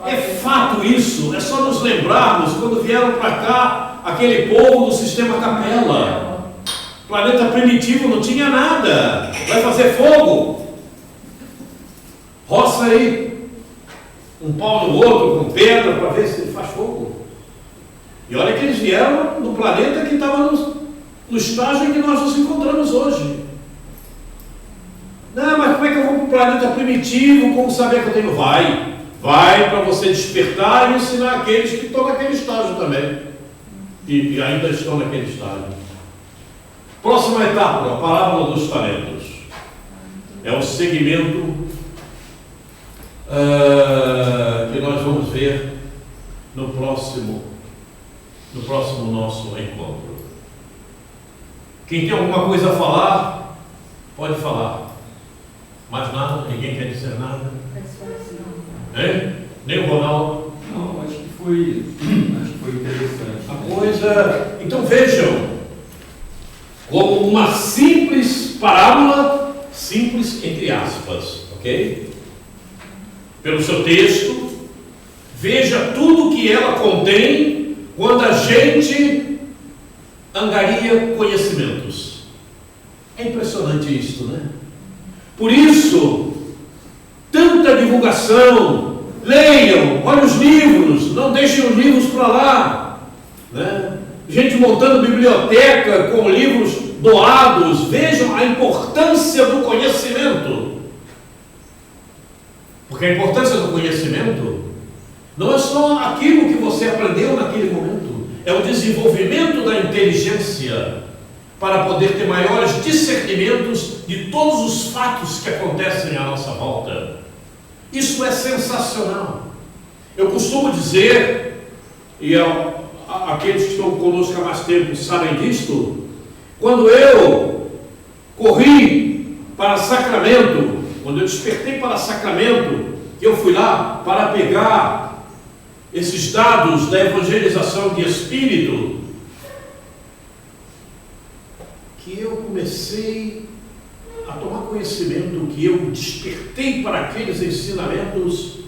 É fato isso. É só nos lembrarmos quando vieram para cá aquele povo do sistema Capela. Planeta primitivo não tinha nada. Vai fazer fogo. Roça aí um pau no outro com pedra para ver se ele faz fogo. E olha que eles vieram no planeta que estava no estágio em que nós nos encontramos hoje. Não, mas como é que eu vou para o planeta primitivo? Como saber que eu tenho? Vai para você despertar e ensinar aqueles que estão naquele estágio também. E ainda estão naquele estágio. Próxima etapa, a parábola dos talentos. É o segmento que nós vamos ver no próximo nosso encontro. Quem tem alguma coisa a falar, pode falar. Mais nada? Ninguém quer dizer nada? Nem o Ronaldo? Não, acho que foi interessante. A coisa. Então vejam, como uma simples parábola, simples entre aspas, ok? Pelo seu texto, veja tudo que ela contém quando a gente angaria conhecimentos. É impressionante isto, né? Por isso, tanta divulgação, leiam, olhem os livros, não deixem os livros para lá, né? Gente montando biblioteca com livros doados, vejam a importância do conhecimento, porque a importância do conhecimento não é só aquilo que você aprendeu naquele momento, é o desenvolvimento da inteligência para poder ter maiores discernimentos de todos os fatos que acontecem à nossa volta. Isso é sensacional. Eu costumo dizer, e aqueles que estão conosco há mais tempo sabem disto, quando eu corri para Sacramento, quando eu despertei para Sacramento, que eu fui lá para pegar esses dados da evangelização de espírito, que eu comecei a tomar conhecimento, que eu despertei para aqueles ensinamentos,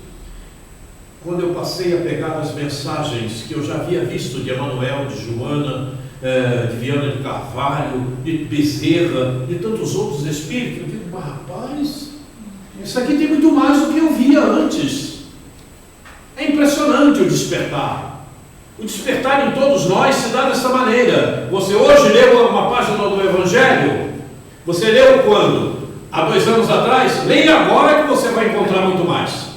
quando eu passei a pegar as mensagens que eu já havia visto de Emanuel, de Joana, de Viana de Carvalho, de Bezerra, de tantos outros espíritos, eu digo, mas rapaz, isso aqui tem muito mais do que eu via antes. É impressionante o despertar. O despertar em todos nós se dá dessa maneira. Você hoje leu uma página do Evangelho? Você leu quando? Há 2 anos atrás? Leia agora que você vai encontrar muito mais.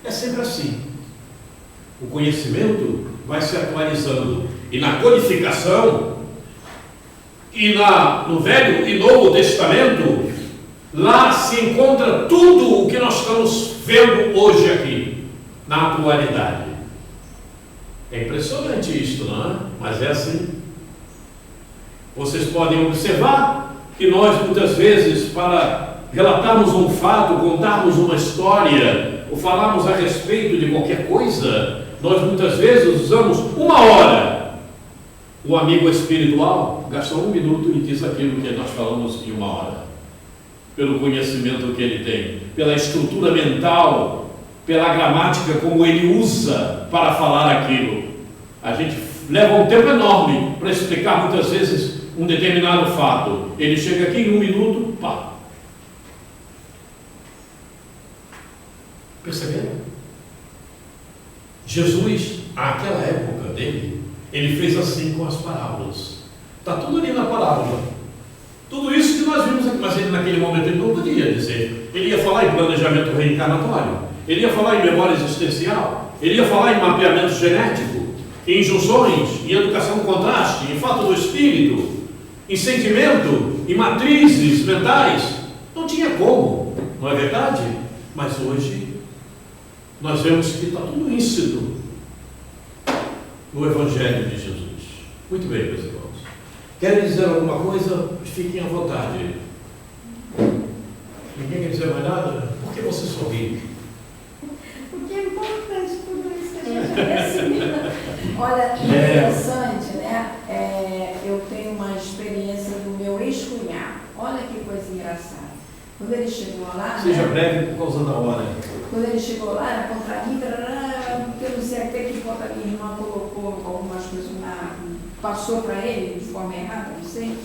É sempre assim. O conhecimento vai se atualizando. E na codificação, e no Velho e Novo Testamento, lá se encontra tudo o que nós estamos vendo hoje aqui, na atualidade. É impressionante isto, não é? Mas é assim. Vocês podem observar que nós, muitas vezes, para relatarmos um fato, contarmos uma história, ou falarmos a respeito de qualquer coisa, nós muitas vezes usamos 1 hora. O amigo espiritual gasta 1 minuto e diz aquilo que nós falamos em 1 hora. Pelo conhecimento que ele tem, pela estrutura mental, pela gramática como ele usa para falar aquilo. A gente leva um tempo enorme para explicar muitas vezes um determinado fato. Ele chega aqui em 1 minuto, pá. Perceberam? Jesus, àquela época dele, ele fez assim com as parábolas. Está tudo ali na parábola. Tudo isso que nós vimos aqui, mas ele naquele momento ele não podia dizer. Ele ia falar em planejamento reencarnatório, ele ia falar em memória existencial, ele ia falar em mapeamento genético, em junções, em educação contraste, em fato do espírito, em sentimento, em matrizes mentais. Não tinha como, não é verdade? Mas hoje nós vemos que está tudo íncido no Evangelho de Jesus. Muito bem, meus irmãos. Querem dizer alguma coisa? Fiquem à vontade. Ninguém quer dizer mais nada? Por que você sorri? Porque é importante tudo isso que a gente conhece. Olha, interessante, né? Eu tenho uma experiência do meu ex-cunhado. Olha que coisa engraçada. Quando ele chegou lá... Seja breve por causa da hora. Quando ele chegou lá, era contra mim, porque eu não sei até que ponto a minha irmã colocou algumas coisas passou para ele de forma errada, não sei.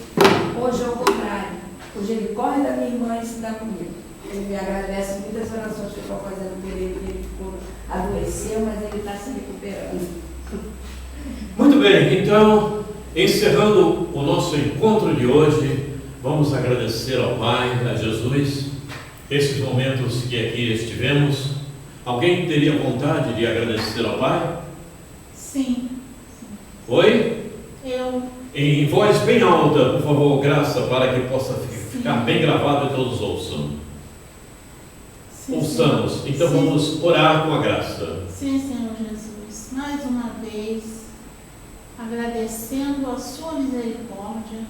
Hoje é o contrário. Hoje ele corre da minha irmã e se dá comigo. Ele me agradece muitas orações que eu estou fazendo por ele, porque ele adoeceu, mas ele está se recuperando. Muito bem, então, encerrando o nosso encontro de hoje, vamos agradecer ao Pai, a Jesus, esses momentos que aqui estivemos. Alguém teria vontade de agradecer ao Pai? Sim. Oi? Eu. Em voz bem alta, por favor, Graça, para que possa ficar bem gravado e todos ouçam. Sim, Ouçamos. Senhor. Então Sim. vamos orar com a Graça. Sim, Senhor Jesus. Mais uma vez, agradecendo a sua misericórdia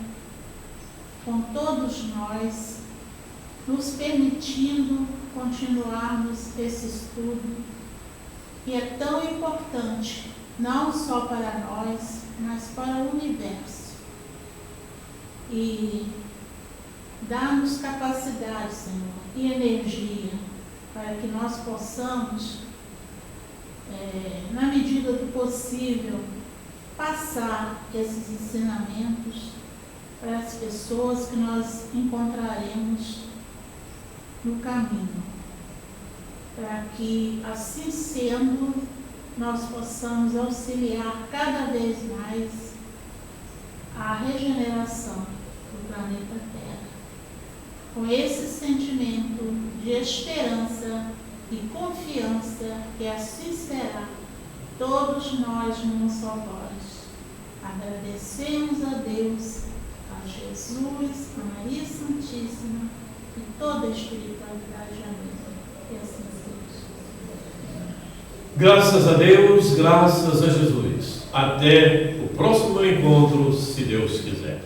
com todos nós, nos permitindo continuarmos esse estudo E é tão importante, não só para nós, mas para o universo. E dá-nos capacidade, Senhor, e energia para que nós possamos, na medida do possível, passar esses ensinamentos para as pessoas que nós encontraremos no caminho, para que, assim sendo, nós possamos auxiliar cada vez mais a regeneração do planeta Terra. Com esse sentimento de esperança e confiança que assim será, todos nós numa só voz agradecemos a Deus, a Jesus, a Maria Santíssima e toda a espiritualidade. Amém. E assim seja. Graças a Deus, graças a Jesus. Até o próximo encontro, se Deus quiser.